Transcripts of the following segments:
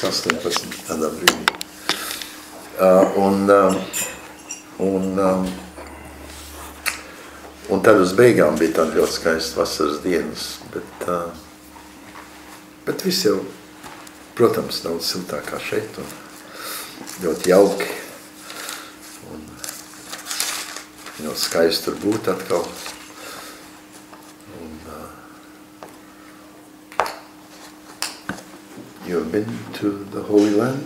18 tādā brīdī. Un tad uz beigām bija tāda ļoti skaista vasaras dienas, bet viss jau, protams, daudz siltāk kā šeit un ļoti jauki un ļoti skaisti tur būt atkal. You have been to the Holy Land?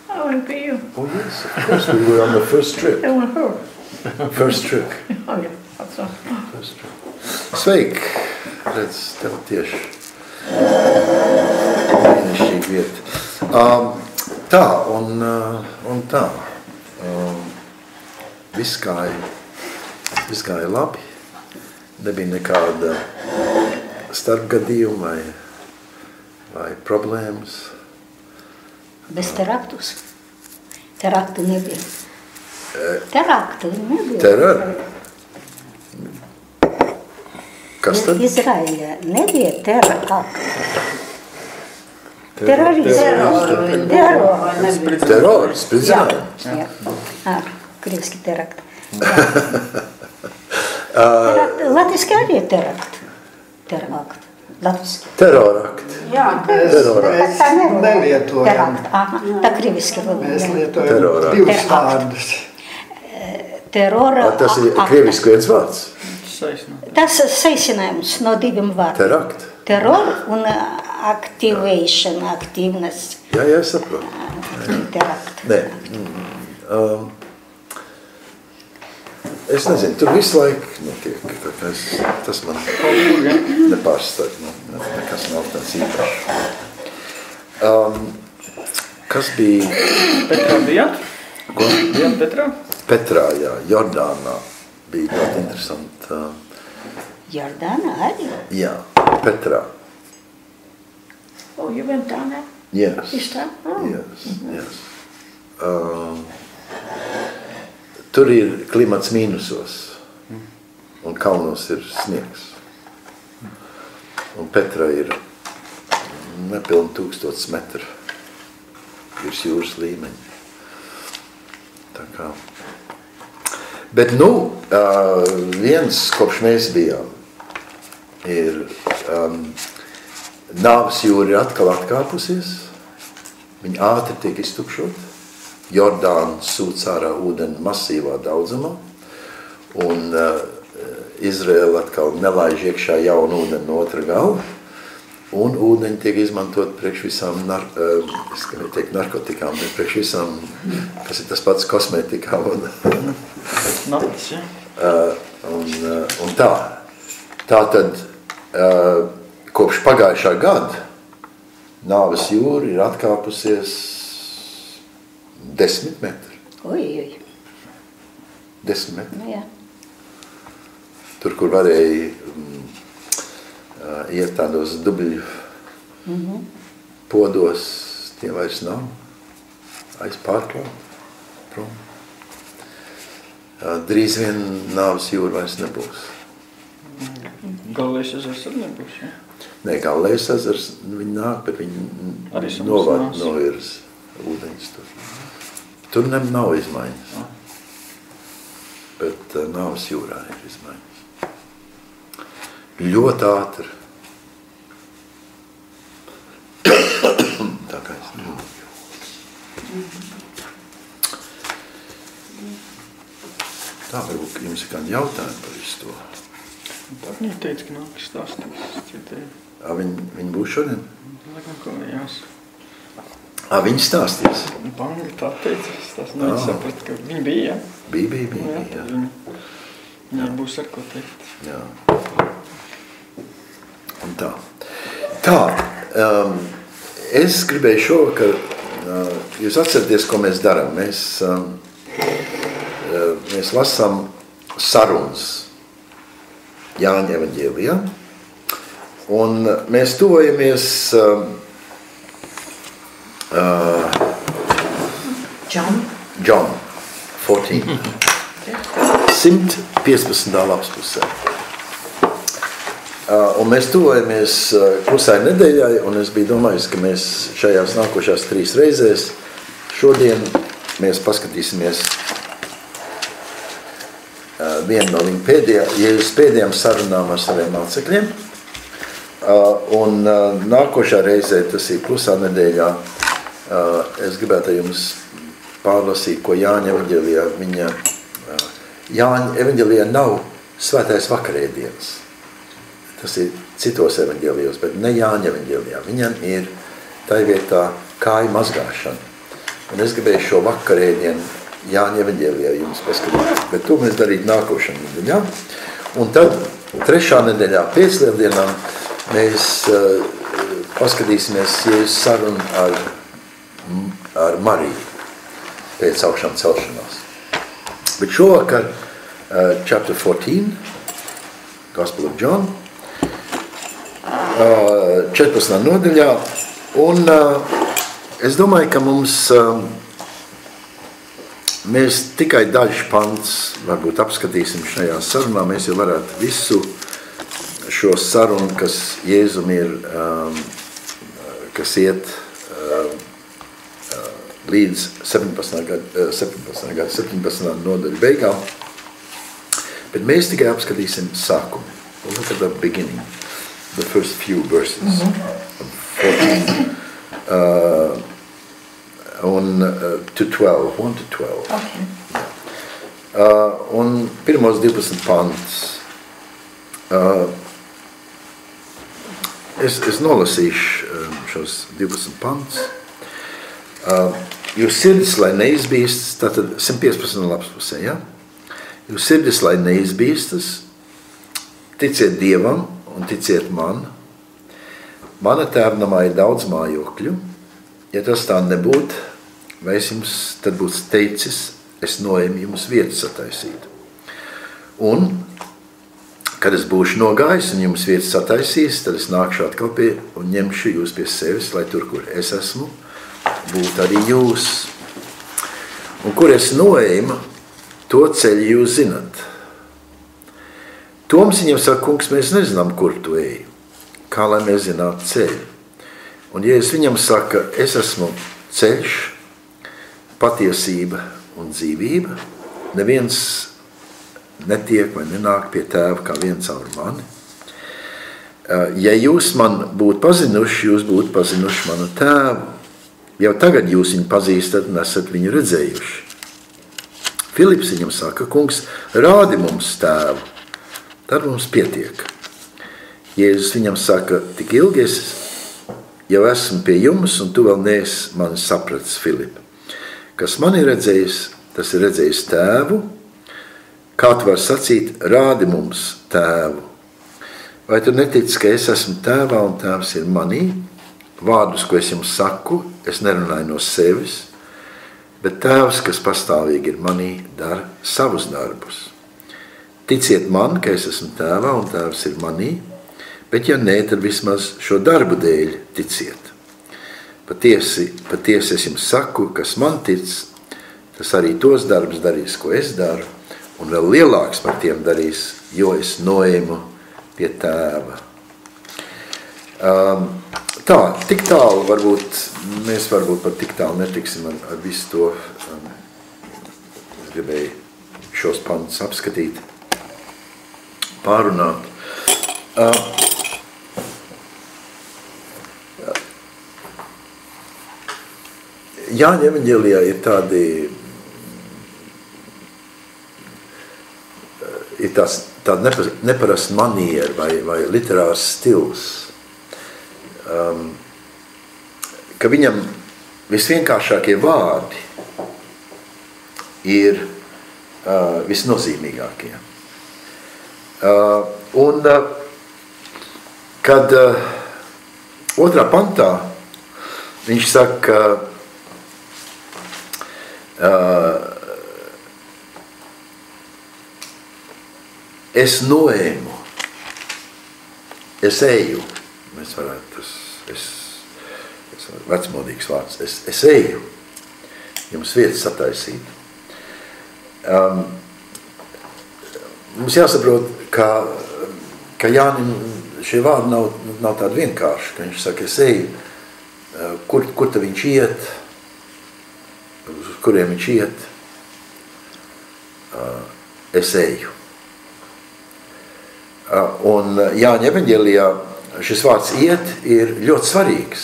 I went for you. Oh yes, of course, we were on the first trip. I went her. First trip. Oh, yeah, that's all. First trip. Sveiki! Redz, tev tieši brīnišķīga vieta. Tā, un tā. Viss gāja labi. Nebija nekāda starpgadījuma vai problēmas. Bez teraktus? Teraktu nebija. Teraktu nebija. Teror? Kas tad? Izraēļā nebija teraktu. Terror, spridzinājums. Jā, krieviski terakt. Latviski arī terakt. Terakt. Latviski. Terorakt. Jā, mēs nelietojam. Tā krieviski. Mēs lietojam divus vārdus. Tas ir krieviski viens vārds? Tas saīsinājums no diviem vārdiem. Terakt. Terror un activation, aktīvnes. Jā, saprotu. Terakt. Nē. Es nezinu, tur visu laiku notiek. Tas man nepārstāv. Nekas nav tāds īpašs. Kas bija? Petrā bijāt? Ko? Bijāt Petrā? Petrā, jā. Jordānā bija ļoti interesanti. Jordānā arī? Jā, Petrā. Oh, you went down there? Yes. Is that? Oh. Yes. Tur ir klimats mīnusos, un kalnos ir sniegs. Un Petra ir nepilni 1000 metru virs jūras līmeņa. Tā kā. Bet viens, kopš mēs bijām, ir Nāves jūra ir atkal atkāpusies, viņa ātri tiek iztukšot, Jordāna sūc ārā ūdeni masīvā daudzumā, un Izraela atkal nelaiž iekšā jaunu ūdeni no otra gala, un ūdeņi tiek izmantot priekš visām, es gribēju teikt narkotikām, bet priekš visām, kas ir tas pats kosmētikām. Un tā tad kopš pagājušā gada Nāves jūra ir atkāpusies 10 metri. Oi. 10 metri. Jā. Tur, kur varēja iet tādos dubļu podos, tie vairs nav. Aizpārklāt prom. Drīz vien Nāves jūra vairs nebūs. Galilējas ezers arī nebūs, jā? Nē, Galilējas ezers, viņi nāk, bet viņi novirz ūdeņus tur. Tur nav izmaiņas. Bet Nāves jūrā ir izmaiņas. Ļoti ātri. Tā kā es Tā, varbūt jums ir kādi jautājumi par visu to. Tā viņa teica, ka nāk stāstīs. Viņi būs šodien? Laikam, ko jās. Viņi stāstīs? Pangli tā teica, tas neizsaprat, ka viņi bija, jā? Bija. Viņi būs ar ko teikt. Jā. Un tā. Es gribēju šovakar, jūs atceraties, ko mēs darām. Mēs lasām sarunas Jāņa evaņģēlijā, un mēs tuvojamies John 14. 115. lapspusē. Un mēs tuvojamies klusai nedēļai, un es biju domājis, ka mēs šajās nākošās 3 reizēs šodien mēs paskatīsimies vienu no viņa pēdējām sarunām ar saviem mācekļiem. Un nākošā reizē, tas ir klusā nedēļā, es gribētu jums pārlasīt, ko Jāņa evaņģēlijā. Jāņa evaņģēlijā nav svētais vakarēdienas. Tas ir citos evaņģēlijos, bet ne Jāņa evaņģēlijā. Viņam ir tai vietā kāju mazgāšana. Un es gribēju šo vakarēdienu Jāņa evaņģēlijā jums paskatīt, bet to mēs darīt nākošajā nedēļā. Un tad 3. nedēļā pēc lieldienām mēs paskatīsimies Jēzus sarunu ar Mariju pēc augšām celšanās. Bet šovakar chapter 14, Gospel of John, 14. nodaļā, un es domāju, ka mēs tikai dažs pants varbūt apskatīsim šajā sarunā, mēs jau varētu visu šo sarunu, kas Jēzum ir, kas iet līdz 17. nodaļu beigām, bet mēs tikai apskatīsim sākumu. Look at the beginning, the first few verses of 14 to 12, 1 to 12. Okay. Un pirmos 12 pantus. Es nolasīšu šos 12 pantus. Jūs sirdis, lai neizbīstas, tātad 115 lapspusē, ja? Jūs sirdis, lai neizbīstas, ticiet Dievam un ticiet man. Mana tēvnamā ir daudz mājokļu. Ja tas tā nebūtu, vai es jums tad būtu teicis, es noēmu jums vietu sataisīt. Un, kad es būšu nogājis un jums vietu sataisīs, tad es nākšu atkal un ņemšu jūs pie sevis, lai tur, kur es esmu, būtu arī jūs. Un kur es noēmu, to ceļu jūs zinat. Toms viņam saka, kungs, mēs nezinām, kur tu eji. Kā lai mēs zinātu ceļu? Un Jēzus viņam saka, es esmu ceļš, patiesība un dzīvība. Neviens netiek vai nenāk pie tēva kā viens caur mani. Ja jūs man būtu pazinuši, jūs būtu pazinuši manu tēvu. Jau tagad jūs viņu pazīstat un esat viņu redzējuši. Filips viņam saka, kungs, rādi mums tēvu, tad mums pietiek. Jēzus viņam saka, tik ilgi es jau esmu pie jums, un tu vēl neesi mani sapratis, Filipa. Kas man ir redzējis, tas ir redzējis tēvu. Kā tu var sacīt, rādi mums tēvu? Vai tu netici, ka es esmu tēvā un tēvs ir manī? Vārdus, ko es jums saku, es nerunāju no sevis, bet tēvs, kas pastāvīgi ir manī, dara savus darbus. Ticiet man, ka es esmu tēvā un tēvs ir manī, bet ja nē, tad vismaz šo darbu dēļ ticiet. Patiesi es jums saku, kas man tic, tas arī tos darbus darīs, ko es daru, un vēl lielāks par tiem darīs, jo es noēmu pie tēva. Tā, tik tālu varbūt, mēs varbūt par tik tālu netiksim ar visu to. Es gribēju šos pantus apskatīt, pārunāt. Jāņa evaņģēlijā ir tāda neparasta maniera vai literārs stils, ka viņam visvienkāršākie vārdi ir visnozīmīgākie. Un kad 2. pantā viņš saka, es noēmu, es eju, mēs varētu, es vecmodīgs vārds, es eju, jums vietas sataisīt. Mums jāsaprot, ka Jānim šie vārdi nav tādi vienkārši, ka viņš saka, es eju, kur tad viņš iet, uz kuriem viņš iet, es eju. Un Jāņa evaņģēlijā šis vārds iet ir ļoti svarīgs.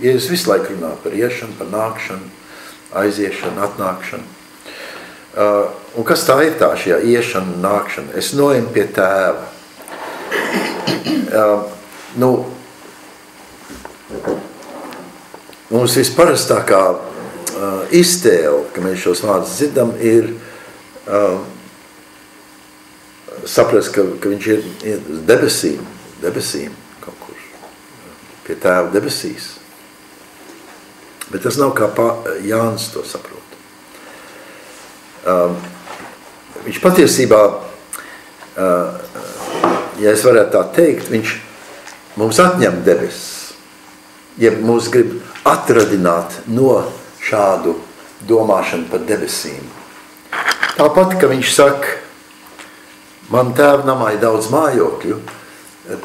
Jēzus visu laiku runā par iešanu, par nākšanu, aiziešanu, atnākšanu. Un kas tā ir tā šajā iešana, nākšana? Es noeju pie tēva. Mums visparastākā iztēle, ka mēs šos vārdus dzirdam, ir saprast, ka viņš ir uz debesīm kaut kur, pie tēva debesīs. Bet tas nav kā Jānis to saprot. Viņš patiesībā, ja es varētu tā teikt, viņš mums atņem debesis, ja mūs grib atradināt no šādu domāšanu par debesīm. Tāpat, ka viņš saka, man tēva namā ir daudz mājokļu,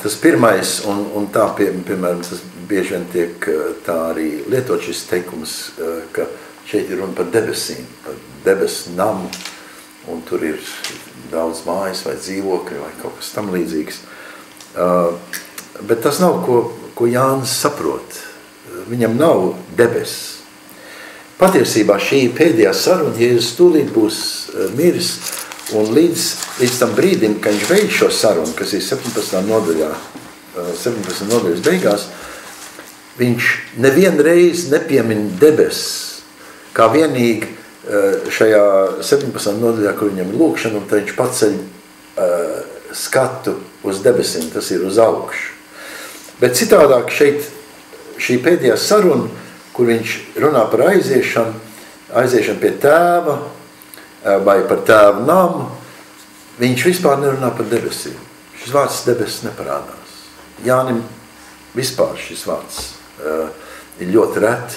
tas pirmais, un tā, piemēram, tas bieži vien tiek tā arī lietot šis teikums, ka šeit ir runa par debesīm, par debesu namu, un tur ir daudz mājas vai dzīvokļi vai kaut kas tam līdzīgs. Bet tas nav, ko Jānis saprot. Viņam nav debesis. Patiesībā šī pēdējā saruna, Jēzus tūlīt būs miris, un līdz tam brīdim, kad viņš beidz šo sarunu, kas ir 17. nodaļas beigās, viņš nevienreiz nepiemin debesis, kā vienīgi šajā 17. nodaļā, kur viņam ir lūkšana, un tad viņš paceļ skatu uz debesīm, tas ir uz augšu. Bet citādāk šeit šī pēdējā saruna, kur viņš runā par aiziešanu pie tēva vai par tēva namu, viņš vispār nerunā par debesīm. Šis vārds debesis neparādās. Jānim vispār šis vārds ir ļoti reti.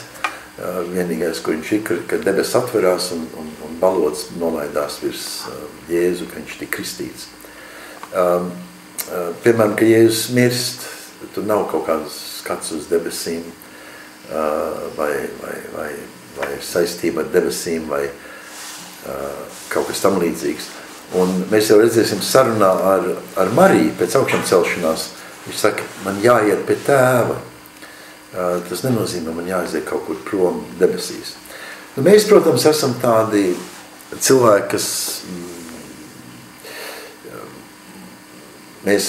Vienīgais, kur viņš ir, kad debesis atverās un balods nolaidās virs Jēzu, ka viņš tik kristīts. Piemēram, ka Jēzus mirst, tur nav kaut kāds skats uz debesīm vai saistība ar debesīm vai kaut kas tam līdzīgs. Un mēs jau redzēsim sarunā ar Mariju pēc augšām celšanās. Viņš saka, man jāiet pie tēva. Tas nenozīmē, man jāaiziet kaut kur prom debesīs. Mēs, protams, esam tādi cilvēki, kas mēs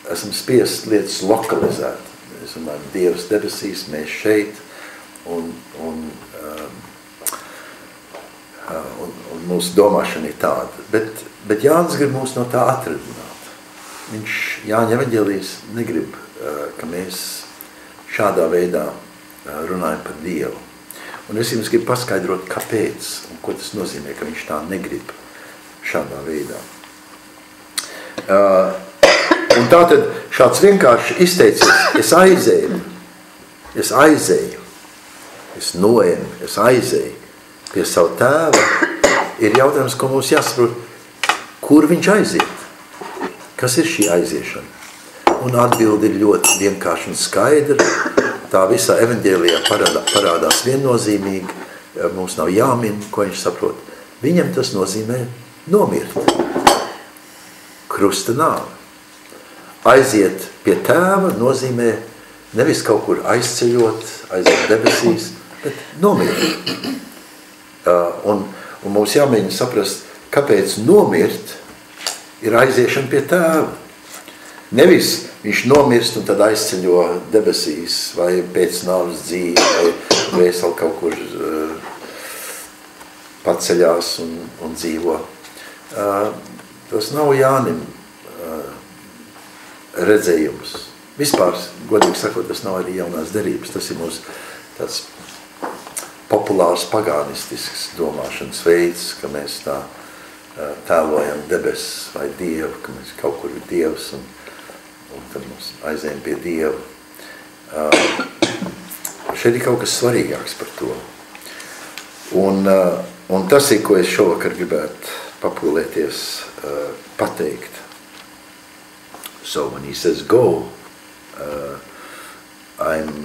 esam spiest lietas lokalizēt. Mēs domājam, Dievs debesīs, mēs šeit, un mūsu domāšana ir tāda. Bet Jānis grib mūs no tā atradināt. Viņš, Jāņa evaņģēlijs, negrib, ka mēs šādā veidā runājam par Dievu. Un es jums gribu paskaidrot, kāpēc un ko tas nozīmē, ka viņš tā negrib šādā veidā. Un tātad šāds vienkārši izteicies, es aizēju, es noēmu, es aizēju pie savu tēva, ir jautājums, ko mums jāsaprot, kur viņš aiziet? Kas ir šī aiziešana? Un atbildi ir ļoti vienkārši un skaidra. Tā visā evaņģēlijā parādās viennozīmīgi. Mums nav jāmin, ko viņš saprot. Viņam tas nozīmē nomirt. Krusta nāve. Aiziet pie tēva nozīmē nevis kaut kur aizceļot, aiziet debesīs, bet nomirt. Un mums jāmēģina saprast, kāpēc nomirt ir aiziešana pie tēva. Nevis viņš nomirst un tad aizceļo debesīs vai pēc nāves dzīvi vai vēseli kaut kur paceļās un dzīvo. Tas nav Jānim redzējums. Vispār, godīgi sakot, tas nav arī jaunās derības. Tas ir mūsu tāds populārs pagānistisks domāšanas veids, ka mēs tā tēlojam debesis vai Dievu, ka mēs kaut kur ir Dievs un tad mums aizējam pie Dieva. Šeit ir kaut kas svarīgāks par to. Un tas ir, ko es šovakar gribētu papūlēties pateikt. So when he says go, I'm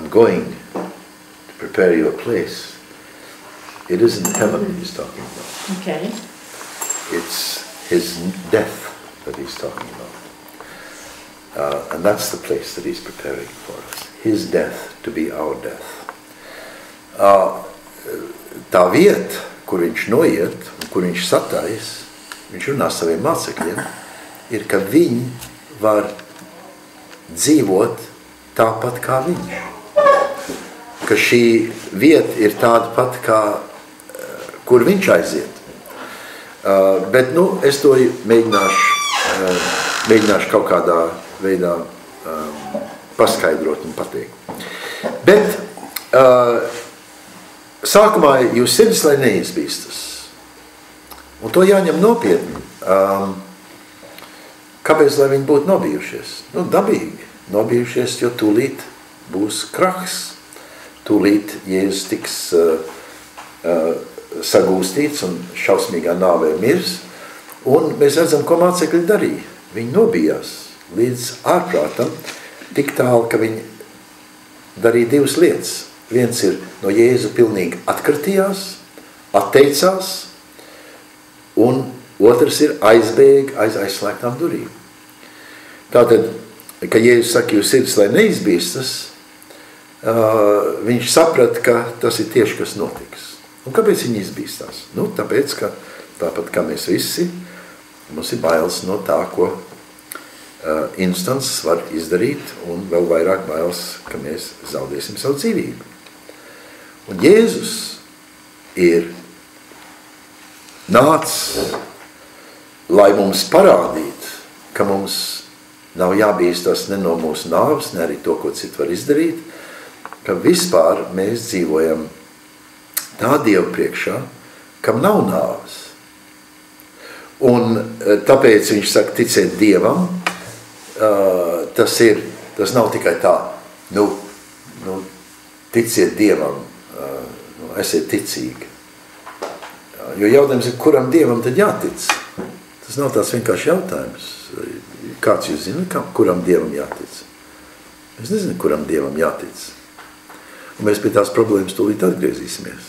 going to prepare you a place. It isn't heaven he's talking about. Okay. It's his death that he's talking about. And that's the place that he's preparing for us. His death to be our death. Tā vieta, kur viņš noiet, un kur viņš satais, viņš runā saviem mācekļiem, ir, ka viņi var dzīvot tāpat kā viņš. Ka šī vieta ir tāda pat kā, kur viņš aiziet. Bet, es to mēģināšu kaut kādā veidā paskaidrot un pateikt. Bet sākumā jūs sirds, lai neizbīstas. Un to jāņem nopietni. Kāpēc, lai viņi būtu nobijušies? Dabīgi. Nobijušies, jo tūlīt būs krahs. Tūlīt Jēzus tiks sagūstīts un šausmīgā nāvē mirs. Un mēs redzam, ko mācekļi darīja. Viņi nobijās līdz ārprātam, tik tālu, ka viņi darīja divas lietas. Viens ir no Jēzu pilnīgi atkritījās, atteicās, un otrs ir aizbēga aiz aizslēgtām durīm. Tātad, ka Jēzus saka, jūs sirds, lai neizbīstas, viņš saprata, ka tas ir tieši, kas notiks. Un kāpēc viņi izbīstās? Tāpēc, ka tāpat kā mēs visi, mums ir bailes no tā, ko instants var izdarīt, un vēl vairāk bailes, ka mēs zaudēsim savu dzīvību. Un Jēzus ir nācis, lai mums parādītu, ka mums nav jābīstas ne no mūsu nāves, ne arī to, ko citu var izdarīt, ka vispār mēs dzīvojam tā Dieva priekšā, kam nav nāves. Un tāpēc viņš saka, ticēt Dievam, tas nav tikai tā, ticiet Dievam, esiet ticīgi. Jo jautājums ir, kuram Dievam tad jātic? Tas nav tāds vienkārši jautājums. Kāds jūs zina, kuram Dievam jātic? Es nezinu, kuram Dievam jātic. Un mēs pie tās problēmas tūlīt atgriezīsimies.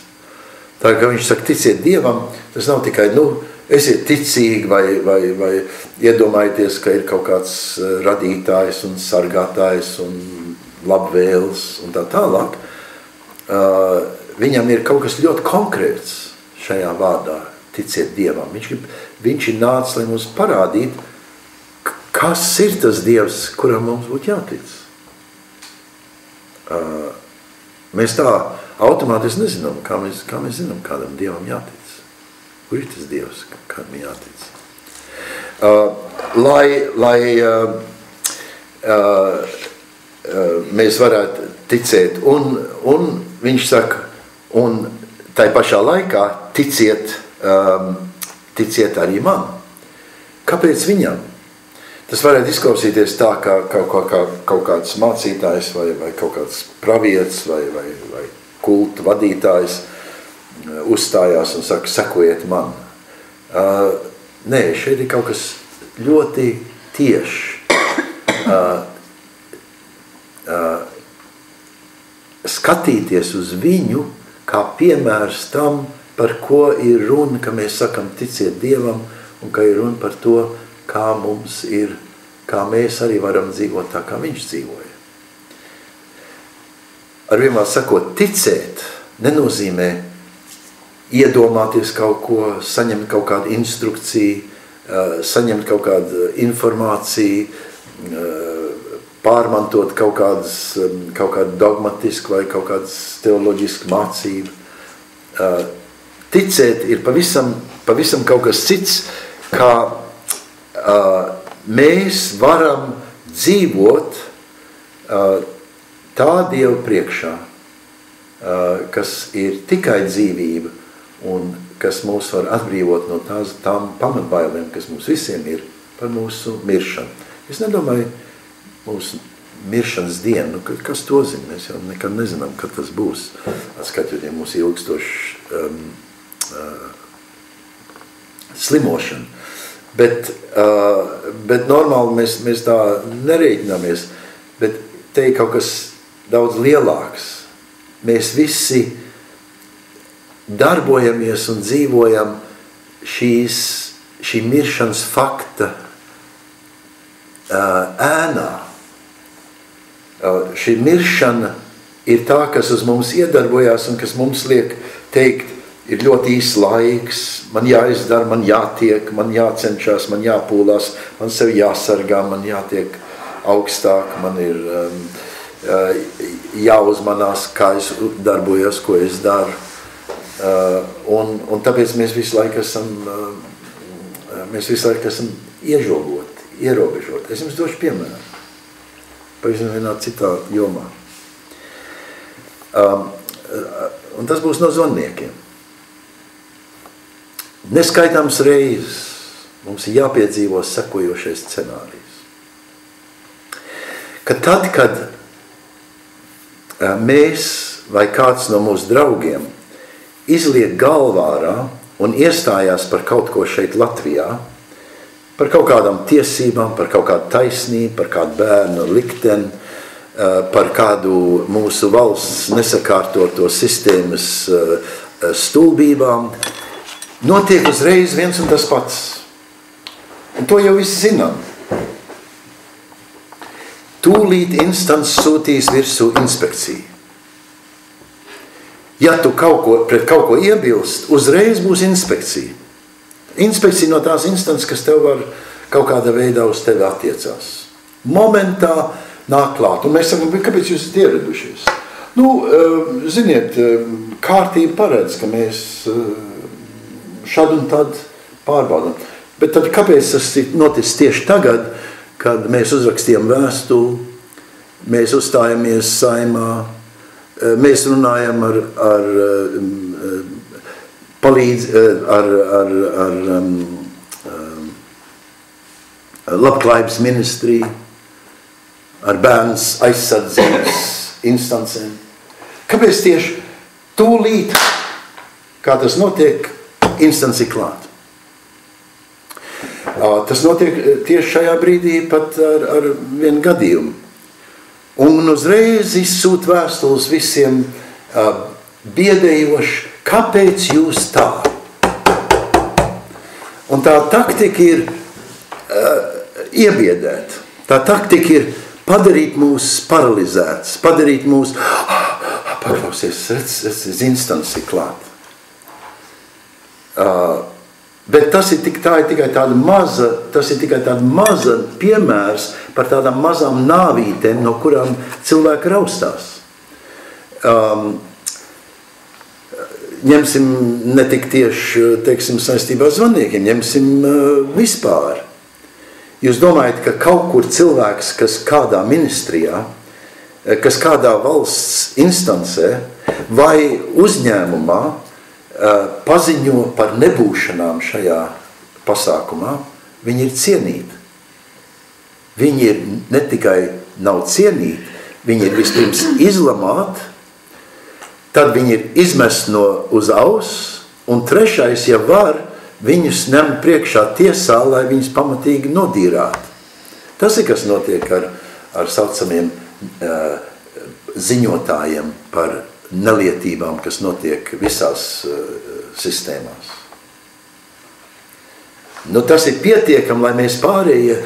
Tā kā viņš saka, ticiet Dievam, tas nav tikai, esiet ticīgi vai iedomājieties, ka ir kaut kāds radītājs un sargātājs un labvēls un tā tālāk. Viņam ir kaut kas ļoti konkrēts šajā vārdā, ticiet Dievam. Viņš ir nācis, lai mums parādītu, kas ir tas Dievs, kuram mums būtu jātic. Mēs tā automātiski nezinām, kā mēs zinām, kādam Dievam jātic. Kur ir tas Dievs, kādam jātic? Mēs varētu ticēt, un viņš saka, un tai pašā laikā ticiet arī man. Kāpēc viņam? Tas varētu izklausīties tā, kā kaut kāds mācītājs vai kaut kāds pravietis vai kultu vadītājs uzstājās un saka, sekojiet man. Nē, šeit ir kaut kas ļoti tieši. Skatīties uz viņu, kā piemērs tam, par ko ir runa, ka mēs sakam ticiet Dievam, un ka ir runa par to, kā mums ir, kā mēs arī varam dzīvot tā, kā viņš dzīvoja. Ar vienmēr sakot, ticēt nenozīmē iedomāties kaut ko, saņemt kaut kādu instrukciju, saņemt kaut kādu informāciju, pārmantot kaut kādu dogmatisku vai kaut kādu teoloģisku mācību. Ticēt ir pavisam kaut kas cits, kā mēs varam dzīvot tā Dieva priekšā, kas ir tikai dzīvība un kas mūs var atbrīvot no tām pamatbailēm, kas mums visiem ir par mūsu miršanu. Es nedomāju, mūsu miršanas dienu, kas to zina, mēs jau nekad nezinām, kad tas būs. Atskatoties mūsu ilgstoši slimošana. Bet normāli mēs tā nereiķināmies, bet te ir kaut kas daudz lielāks. Mēs visi darbojamies un dzīvojam šī miršanas fakta ēnā. Šī miršana ir tā, kas uz mums iedarbojās un kas mums liek teikt, ir ļoti īsts laiks, man jāizdara, man jātiek, man jācenšas, man jāpūlās, man sevi jāsargā, man jātiek augstāk, man ir jāuzmanās, kā es darbojos, ko es daru. Un tāpēc mēs visu laiku esam iežogoti, ierobežoti. Es jums došu piemēru. Pavisam vienā citā jomā. Un tas būs no zvonniekiem. Neskaitāms reizes mums ir jāpiedzīvo sekojošais scenārijs. Ka tad, kad mēs vai kāds no mūsu draugiem izliek galvārā un iestājās par kaut ko šeit Latvijā, par kaut kādām tiesībām, par kaut kādu taisnību, par kādu bērnu likteni, par kādu mūsu valsts nesakārtoto sistēmas stulbībām, notiek uzreiz viens un tas pats. Un to jau visi zinām. Tūlīt instants sūtīs virsū inspekciju. Ja tu pret kaut ko iebilst, uzreiz būs inspekcija. Inspekcija no tās instances, kas tev var kaut kādā veidā uz tevi attiecās. Momentā nāk klāt. Un mēs sakam, kāpēc jūs esat ieradušies? Ziniet, kārtība paredz, ka mēs šad un tad pārbaudam. Bet tad kāpēc tas noticis tieši tagad, kad mēs uzrakstījām vēstuli, mēs uzstājamies saimā, mēs runājam ar labklājības ministriju, ar bērns aizsardzības instancēm. Kāpēc tieši tūlīt, kā tas notiek, instanci klāt? Tas notiek tieši šajā brīdī pat ar vienu gadījumu. Un uzreiz izsūt vēstules visiem biedējoši, kāpēc jūs tā? Un tā taktika ir iebiedēt. Tā taktika ir padarīt mūs paralizēts, padarīt mūs, paklausies, redz instanci klāt. Bet tas ir tikai tāda maza piemērs par tādām mazām nāvītēm, no kurām cilvēki raustās. Ņemsim ne tik tieši, teiksim, saistībā ar zvonniekiem, ņemsim vispār. Jūs domājat, ka kaut kur cilvēks, kas kādā ministrijā, kas kādā valsts instancē vai uzņēmumā paziņo par nebūšanām šajā pasākumā, viņi ir cienīti. Viņi ir ne tikai nav cienīti, viņi ir vispirms izlamāti, tad viņi ir izmest uz aus, un trešais, ja var, viņus ņem priekšā tiesā, lai viņus pamatīgi nodīrātu. Tas ir, kas notiek ar saucamiem ziņotājiem par nelietībām, kas notiek visās sistēmās. Tas ir pietiekami, lai mēs pārējie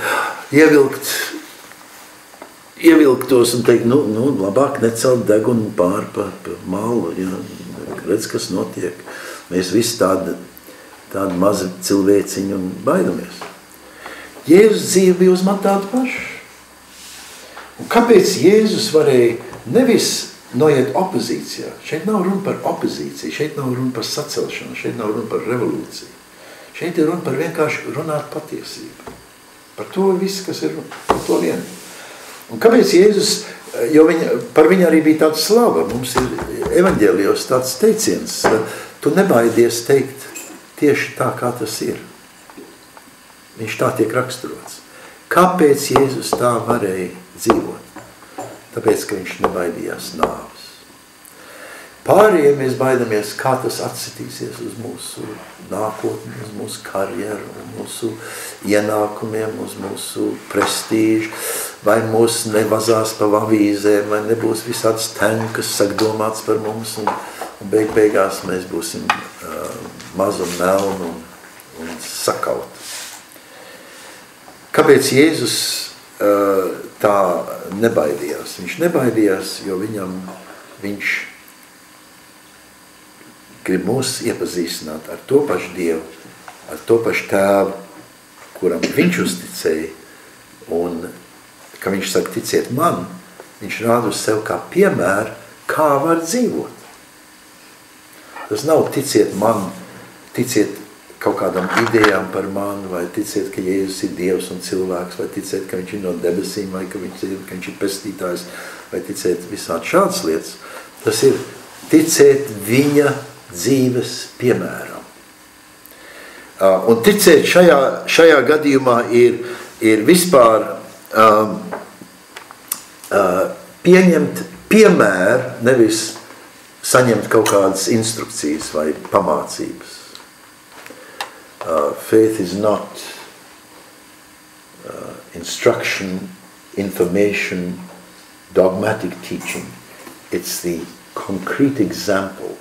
ievilktos un teikt, labāk necelt degunu pār pa malu, redz, kas notiek. Mēs visi tādi mazi cilvēciņi un baidamies. Jēzus dzīve bija uz man tādu pašu. Un kāpēc Jēzus varēja nevis noiet opozīcijā? Šeit nav runa par opozīciju, šeit nav runa par sacelšanu, šeit nav runa par revolūciju. Šeit ir runa par vienkārši runāt patiesību. Par to viss, kas ir runa, par to vien. Un kāpēc Jēzus, jo par viņu arī bija tāda slava, mums ir evaņģēlijos tāds teiciens, tu nebaidies teikt tieši tā, kā tas ir. Viņš tā tiek raksturots. Kāpēc Jēzus tā varēja dzīvot? Tāpēc, ka viņš nebaidījās nāves. Pārējie mēs baidamies, kā tas atsitīsies uz mūsu nākotni, uz mūsu karjeru, uz mūsu ienākumiem, uz mūsu prestīžu, vai mūs nevazās pa avīzēm, vai nebūs visāds tenkas sagdomāts par mums, un beigās mēs būsim maz un melni un sakaut. Kāpēc Jēzus tā nebaidījās? Viņš nebaidījās, jo viņš grib mūs iepazīstināt ar to pašu Dievu, ar to pašu Tēvu, kuram viņš uzticēja, un, ka viņš saka, ticiet man, viņš rāda uz sev kā piemēru, kā var dzīvot. Tas nav ticiet man, ticiet kaut kādām idejām par mani, vai ticiet, ka Jēzus ir Dievs un cilvēks, vai ticiet, ka viņš ir no debesīm, vai ka viņš ir pestītājs, vai ticēt visādi šādas lietas. Tas ir ticēt viņa dzīves piemēram. Un ticēt šajā gadījumā ir vispār pieņemt piemēru, nevis saņemt kaut kādas instrukcijas vai pamācības. Faith is not instruction, information, dogmatic teaching. It's the concrete example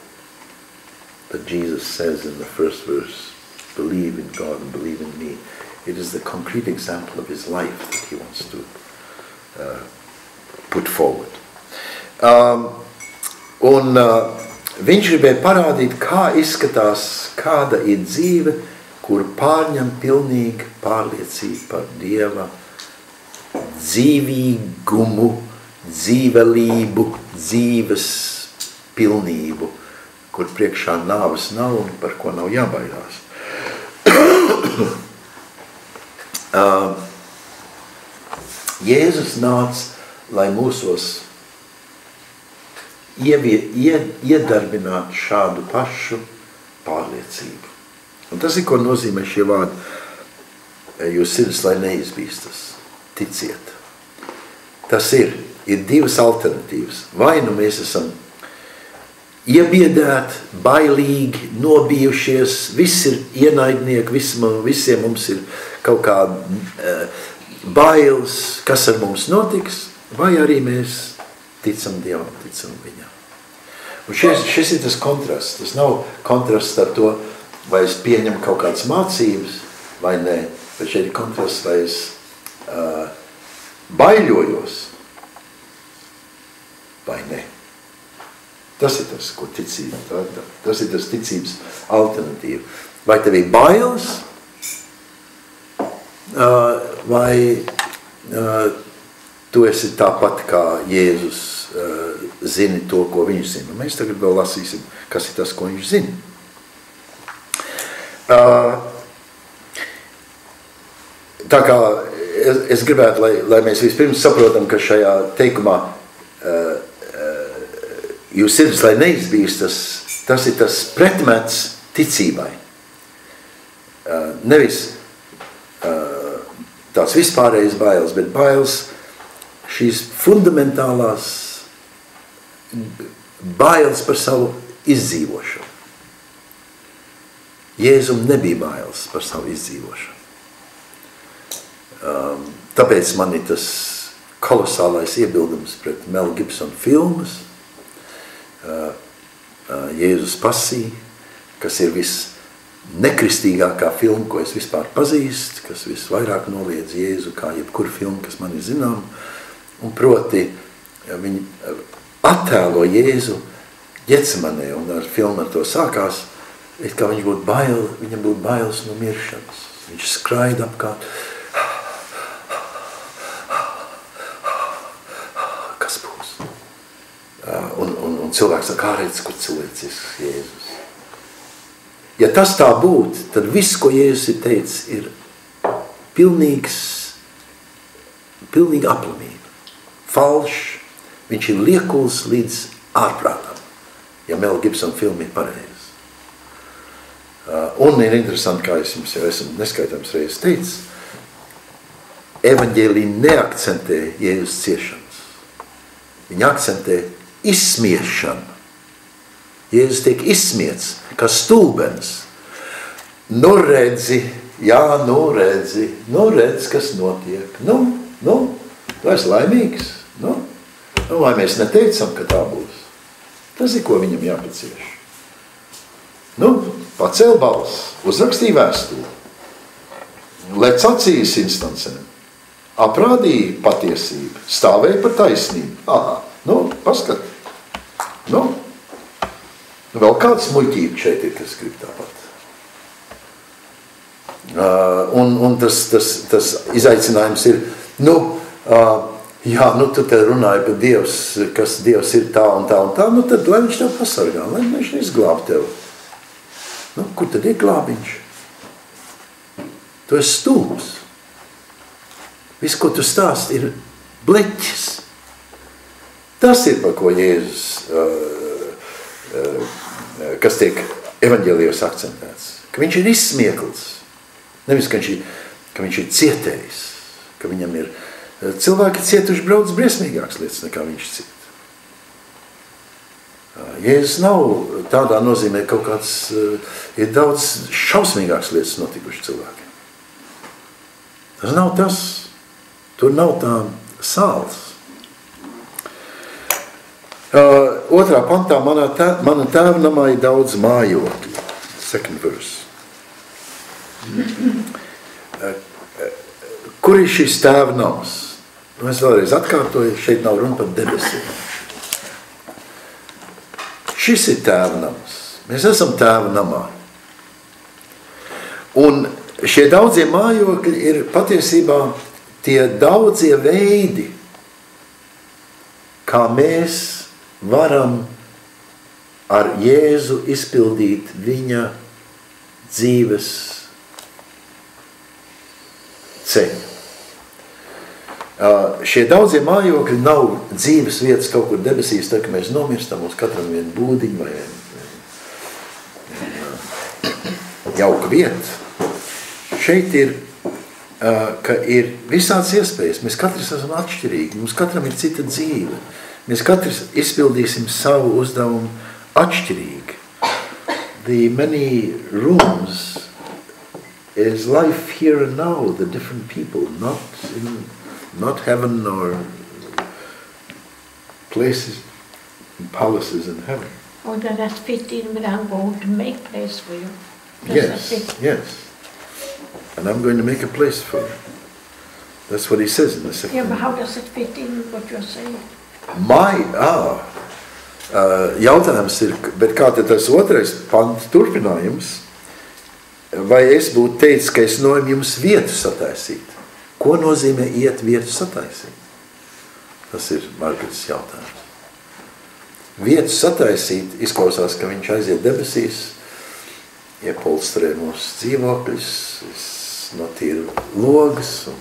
that Jesus says in the first verse, believe in God and believe in me. It is the concrete example of his life that he wants to put forward. Viņš gribēja parādīt, kā izskatās, kāda ir dzīve, kur pārņem pilnīgi pārliecību par Dieva dzīvīgumu, dzīvelību, dzīves pilnību, kur priekšā nāves nav un par ko nav jābaidās. Jēzus nāca, lai mūsos iedarbinātu šādu pašu pārliecību. Un tas ir, ko nozīmē šie vārdi, jūs sirds, lai neizbīstas, ticiet. Tas ir divas alternatīvas. Vai nu mēs esam iebiedēti, bailīgi, nobijušies, viss ir ienaidnieki, visiem mums ir kaut kāda bailes, kas ar mums notiks, vai arī mēs ticam Dievam, ticam viņam. Un šis ir tas kontrasts. Tas nav kontrasts ar to, vai es pieņemu kaut kādas mācības, vai nē. Bet šeit ir kontrasts, vai es baiļojos, vai nē. Tas ir tas, ko ticība. Tas ir tas ticības alternatīva. Vai tev ir bailes, vai tu esi tāpat kā Jēzus zini to, ko viņš zina. Mēs tagad vēl lasīsim, kas ir tas, ko viņš zina. Tā kā es gribētu, lai mēs vispirms saprotam, ka šajā teikumā jūs sirds, lai neizbīstas, tas ir tas pretmets ticībai. Nevis tāds vispārējais bailes, bet bailes šīs fundamentālās bailes par savu izdzīvošanu. Jēzum nebija bailes par savu izdzīvošanu. Tāpēc man ir tas kolosālais iebildums pret Mel Gibson filmas, Jēzus pasī, kas ir visnekristīgākā filma, ko es vispār pazīstu, kas visvairāk noliedz Jēzu kā jebkura filma, kas man ir zinām, un proti viņi attēlo Jēzu Ģetsemanē, un ar filmu ar to sākās, it kā viņam būtu bailes no miršanas. Viņš skraida apkārt. Kas būs? Un cilvēks saka, redz, kur cilvēcisks Jēzus. Ja tas tā būtu, tad viss, ko Jēzus ir teicis, ir pilnīga aplamība. Falšs, viņš ir liekuls līdz ārprātam, ja Mel Gibson filma ir pareizi. Un ir interesanti, kā es jums jau esmu neskaitāms reizes teicis, evaņģēlija neakcentē Jēzus ciešanas. Viņa akcentē izsmiešanu. Jēzus tiek izsmiets, kā stulbenis. Nu redzi, kas notiek. Tu esi laimīgs. Vai mēs neteicam, ka tā būs? Tas ir, ko viņam jāpacieš. Pacēl balss, uzrakstīja vēstuli, lec acīs instancēm, aprādīja patiesību, stāvēja par taisnību. Paskat. Vēl kāds muļķība šeit ir, kas grib tāpat. Un tas izaicinājums ir, tu te runāji par Dievs, kas Dievs ir tā un tā un tā, tad lai viņš tev pasargā, lai viņš izglāb tev. Kur tad ir glābiņš? Tu esi stulbs. Viss, ko tu stāst, ir bleķis. Tas ir, par ko Jēzus, kas tiek evaņģēlijos akcentēts. Ka viņš ir izsmiekls. Nevis, ka viņš ir cietējis. Ka viņam ir cilvēki cietuši brauc briesmīgākas lietas, nekā viņš ciet. Jēzus nav tādā nozīmē kaut kāds, ir daudz šausmīgākas lietas notikuši cilvēkiem. Tas nav tas. Tur nav tā sāls. Otrā pantā mana tēva namā ir daudz mājokļu. Second verse. Kur ir šis tēva nams? Es vēlreiz atkārtoju, šeit nav runa par debesīm. Šis ir tēva nams. Mēs esam tēva namā. Un šie daudzie mājokļi ir patiesībā tie daudzie veidi, kā mēs varam ar Jēzu izpildīt viņa dzīves ceļu. Šie daudzie mājokļi nav dzīves vietas kaut kur debesīs, tā, ka mēs nomirstam, mums katram vienu būdiņu vai jauka vieta. Šeit ir, ka ir visāds iespējas. Mēs katrs esam atšķirīgi, mums katram ir cita dzīve. Mēs katrs izpildīsim savu uzdevumu atšķirīgi. The many rooms is life here and now, the different people, not heaven or places, palaces in heaven. Och does that fit in with I'm going to make place for you? Yes. And I'm going to make a place for you. That's what he says in the second. Yeah, but how does it fit in with what you're saying? Jautājums ir, bet kā tad tas otrais pants turpinājums, vai es būtu teicis, ka es nojam jums vietu sataisīt? Ko nozīmē iet vietu sataisīt? Tas ir Margaretas jautājums. Vietu sataisīt izklausās, ka viņš aiziet debesīs, iepolstrē mūsu dzīvokļus, notīra logas un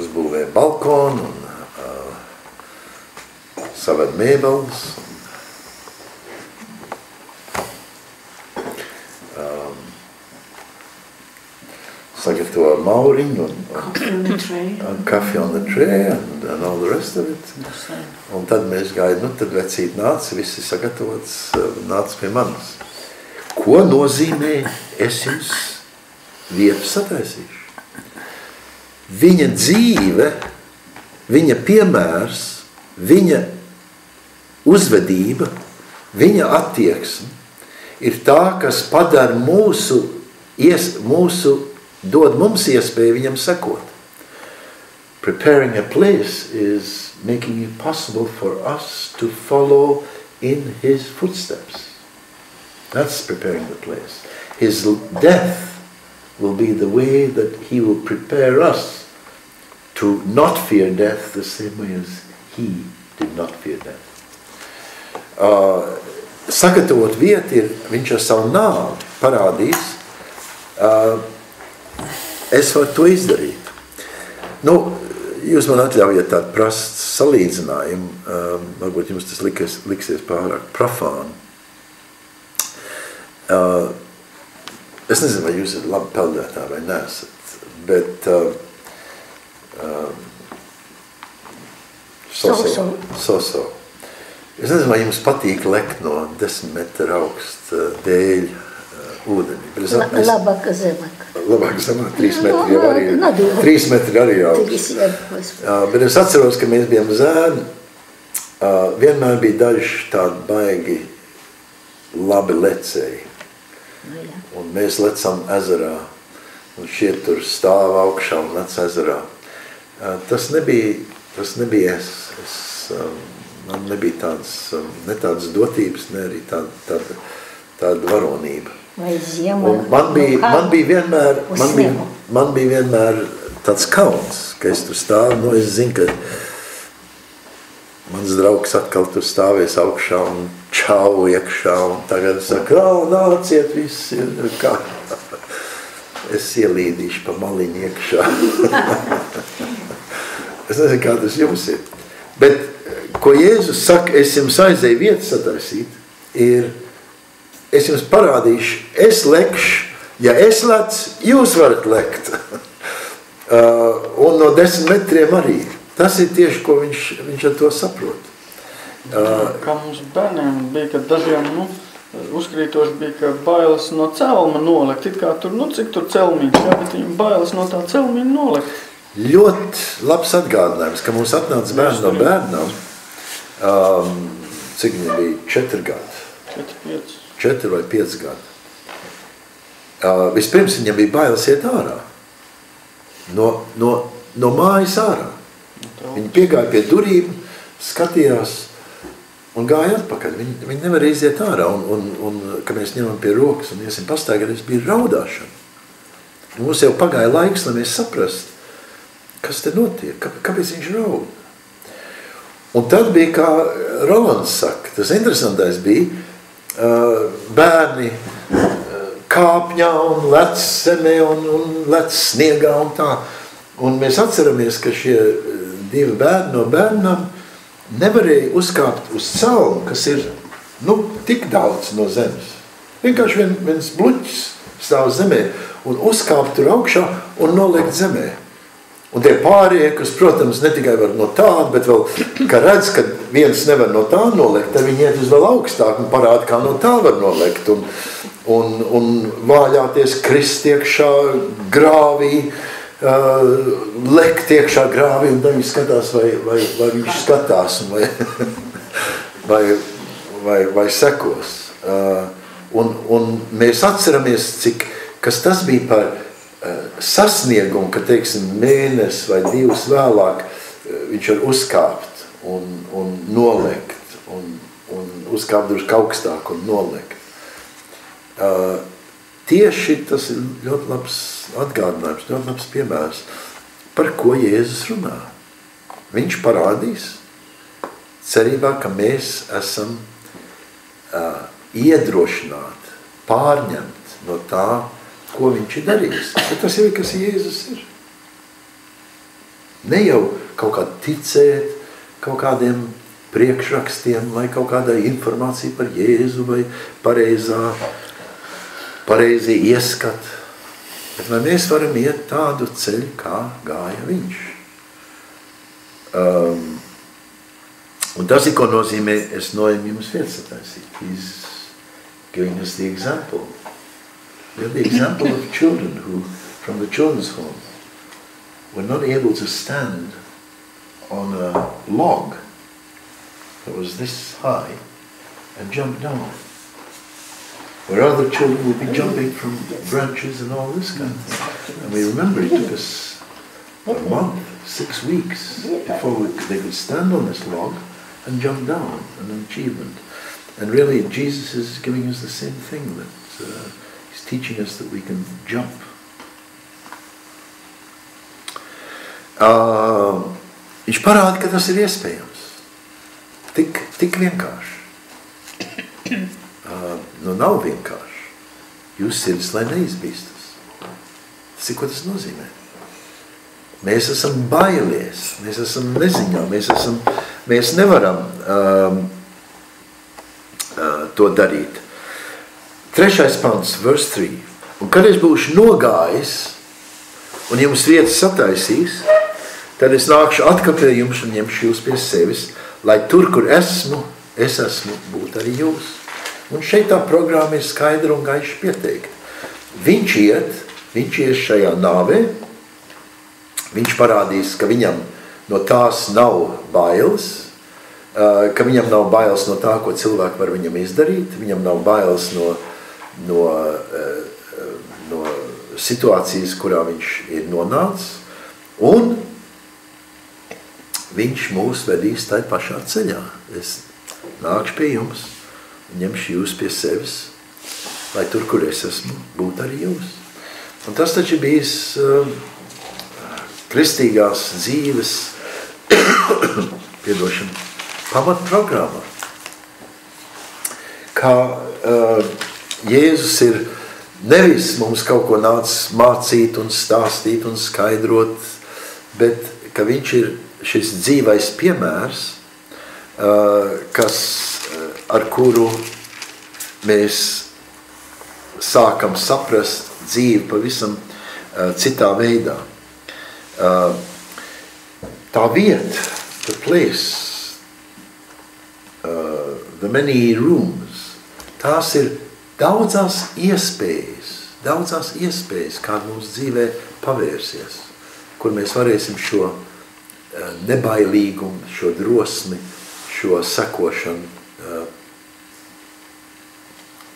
uzbūvē balkonu un saved mēbeles. Sagatavo mauriņu un coffee on the tray and all the rest of it. Un tad mēs gaidām, tad vecīt nāca, viss ir sagatavots, nāca pie manis. Ko nozīmē es jums vietu sataisīšu? Viņa dzīve, viņa piemērs, viņa uzvedība, viņa attieksme ir tā, kas padara dod mums iespēju viņam sekot. Preparing a place is making it possible for us to follow in his footsteps. That's preparing the place. His death will be the way that he will prepare us to not fear death the same way as he did not fear death. Sagatavot vietu ir, viņš ar savu nāvi parādīs, es varu to izdarīt. Jūs man atļaujiet tādu prastu salīdzinājumu, varbūt jums tas liksies pārāk profāni. Es nezinu, vai jūs esat labi peldētā vai neesat, bet so. Es nezinu, vai jums patīk lekt no 10 metru augsta dēļa ūdenī. Labāk zemāk. Labāk zemāk, 3 metri jau arī ir. 3 metri arī augsts. Bet es atceros, ka mēs bijām zēni. Vienmēr bija daži tādi baigi labi lecēji. Un mēs lecam ezerā. Un šie tur stāv augšā un lec ezerā. Tas nebija es. Man nebija tādas, ne tādas dotības, ne arī tāda varonība. Vai ziemā. Un man bija vienmēr tāds kauns, ka es tur stāvu. Es zinu, ka mans draugs atkal tur stāvies augšā un čau iekšā. Un tagad saka, nāciet visi, kā. Es ielīdīšu pa maliņu iekšā. Es nezinu, kā tas jums ir. Bet, ko Jēzus saka, es jums aizēju vietu sataisīt, ir, es jums parādīšu, es lekšu, ja es lec, jūs varat lekt. Un no 10 metriem arī. Tas ir tieši, ko viņš ar to saprot. Kā mums bērniem bija, ka dažiem, uzkrītoši bija, ka bailes no celma nolekt. It kā tur, cik tur celmiņš, bet viņam bailes no tā celmiņa nolekt. Ļoti labs atgādinājums, ka mums atnāca bērns no bērnām. Cik viņam bija? 4 gadi. 4 vai 5 gadi. Vispirms viņam bija bailes iet ārā. No mājas ārā. Viņi piegāja pie durīm, skatījās un gāja atpakaļ. Viņi nevar iziet ārā. Un kad mēs ņemam pie rokas un iesim pastaigāties, bija raudāšana. Mums jau pagāja laiks, lai mēs saprastu, kas te notiek, kāpēc viņš raud. Un tad bija, kā Rolands saka, tas interesantais bija, bērni kāpņā un lec zemē un lec sniegā un tā. Un mēs atceramies, ka šie 2 bērni no bērnam nevarēja uzkāpt uz celmu, kas ir tik daudz no zemes. Vienkārši viens bluķis stāv zemē un uzkāpt tur augšā un noliekt zemē. Un tie pārējie, kas, protams, ne tikai var no tāda, bet vēl, ka redz, ka viens nevar no tā noliekt, tad viņi iet uz vēl augstāk un parāda, kā no tā var noliekt. Un vāļāties krist iekšā grāvī, lekt iekšā grāvī, un tad viņi skatās, vai viņš skatās, vai sekos. Un mēs atceramies, kas tas bija par sasniegumu, ka, teiksim, mēnesi vai 2 vēlāk viņš var uzkāpt un nolekt, un uzkāpt drusku augstāk un nolekt. Tieši tas ir ļoti labs atgādinājums, ļoti labs piemērs, par ko Jēzus runā. Viņš parādīs cerībā, ka mēs esam iedrošināti, pārņemti no tā, ko viņš ir darījis. Bet tas jau ir, kas Jēzus ir. Ne jau kaut kā ticēt, kaut kādiem priekšrakstiem, vai kaut kādai informācija par Jēzu, vai pareizi ieskat. Bet vai mēs varam iet tādu ceļu, kā gāja viņš. Un tas ir, ko nozīmē, es noēmu jums vietas sataisīt. He's giving us the example. We have the example of children who, from the children's home, were not able to stand on a log that was this high and jump down. Where other children would be jumping from branches and all this kind of thing. And we remember it took us a month, 6 weeks before they could stand on this log and jump down, an achievement. And really, Jesus is giving us the same thing, that he's teaching us that we can jump. Viņš parāda, ka tas ir iespējams. Tik vienkārši. Nav vienkārši. Jūs sirds, lai neizbīstas. Tas ir, ko tas nozīmē. Mēs esam bailies, mēs esam neziņā, mēs nevaram to darīt. 3. pants, verse 3. Un kad es būšu nogājis un jums vietas sataisīs, tad es nākšu atpakaļ pie jums un ņemšu jūs pie sevis, lai tur, kur esmu, es esmu būt arī jūs. Un šeit tā programma ir skaidra un gaiši pieteikta. Viņš ies šajā nāvē, viņš parādīs, ka viņam no tās nav bailes, ka viņam nav bailes no tā, ko cilvēki var viņam izdarīt, viņam nav bailes no situācijas, kurā viņš ir nonācis, un viņš mūs vedīs tai pašā ceļā. Es nākšu pie jums, ņemšu jūs pie sevis, lai tur, kur es esmu, būtu arī jūs. Un tas taču bijis kristīgās dzīves pamatprogrammā. Kā Jēzus ir nevis mums kaut ko nācis mācīt un stāstīt un skaidrot, bet ka viņš ir šis dzīvais piemērs, ar kuru mēs sākam saprast dzīvi pavisam citā veidā. Tā vieta, the place, the many rooms, tās ir daudzās iespējas, kāda mums dzīvē pavērsies, kur mēs varēsim šo nebailīgumu, šo drosmi, šo sekošanu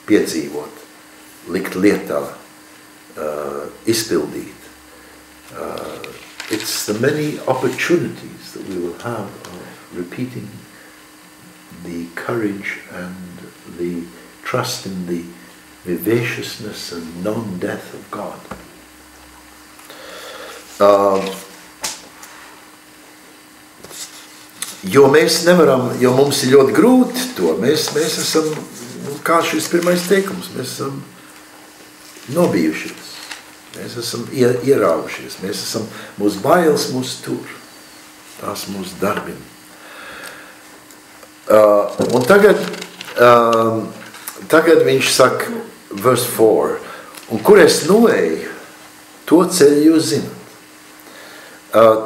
piedzīvot, likt lietā, izpildīt. It's the many opportunities that we will have of repeating the courage and the trust in the vivaciousness and non-death of God. Jo mēs nevaram, jo mums ir ļoti grūti to, mēs esam, kā šis pirmais teikums, mēs esam nobijušies, mēs esam ieraujušies, mēs esam, mūsu bailes mūs tur, tās mūs darbina. Un tagad viņš saka, verse 4, un kur es noeju, to ceļu jūs zināt.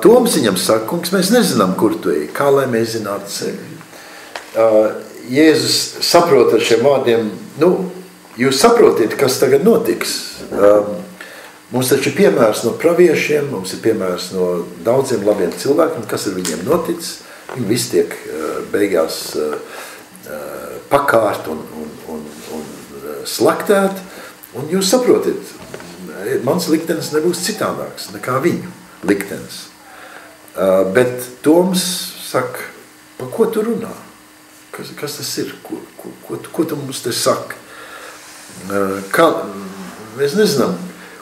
Toms viņam saka, kungs, mēs nezinām, kur tu ej, kā lai mēs zinātu ceļu. Jēzus saprot ar šiem vārdiem, jūs saprotiet, kas tagad notiks. Mums taču ir piemērs no praviešiem, mums ir piemērs no daudziem labiem cilvēkiem, kas ar viņiem noticis. Viņi visi tiek beigās pakārt un slaktēt. Un jūs saprotiet, mans liktenis nebūs citādāks nekā viņu liktenis. Bet Toms saka, pa ko tu runā? Kas tas ir? Ko tu mums te saka? Mēs nezinām,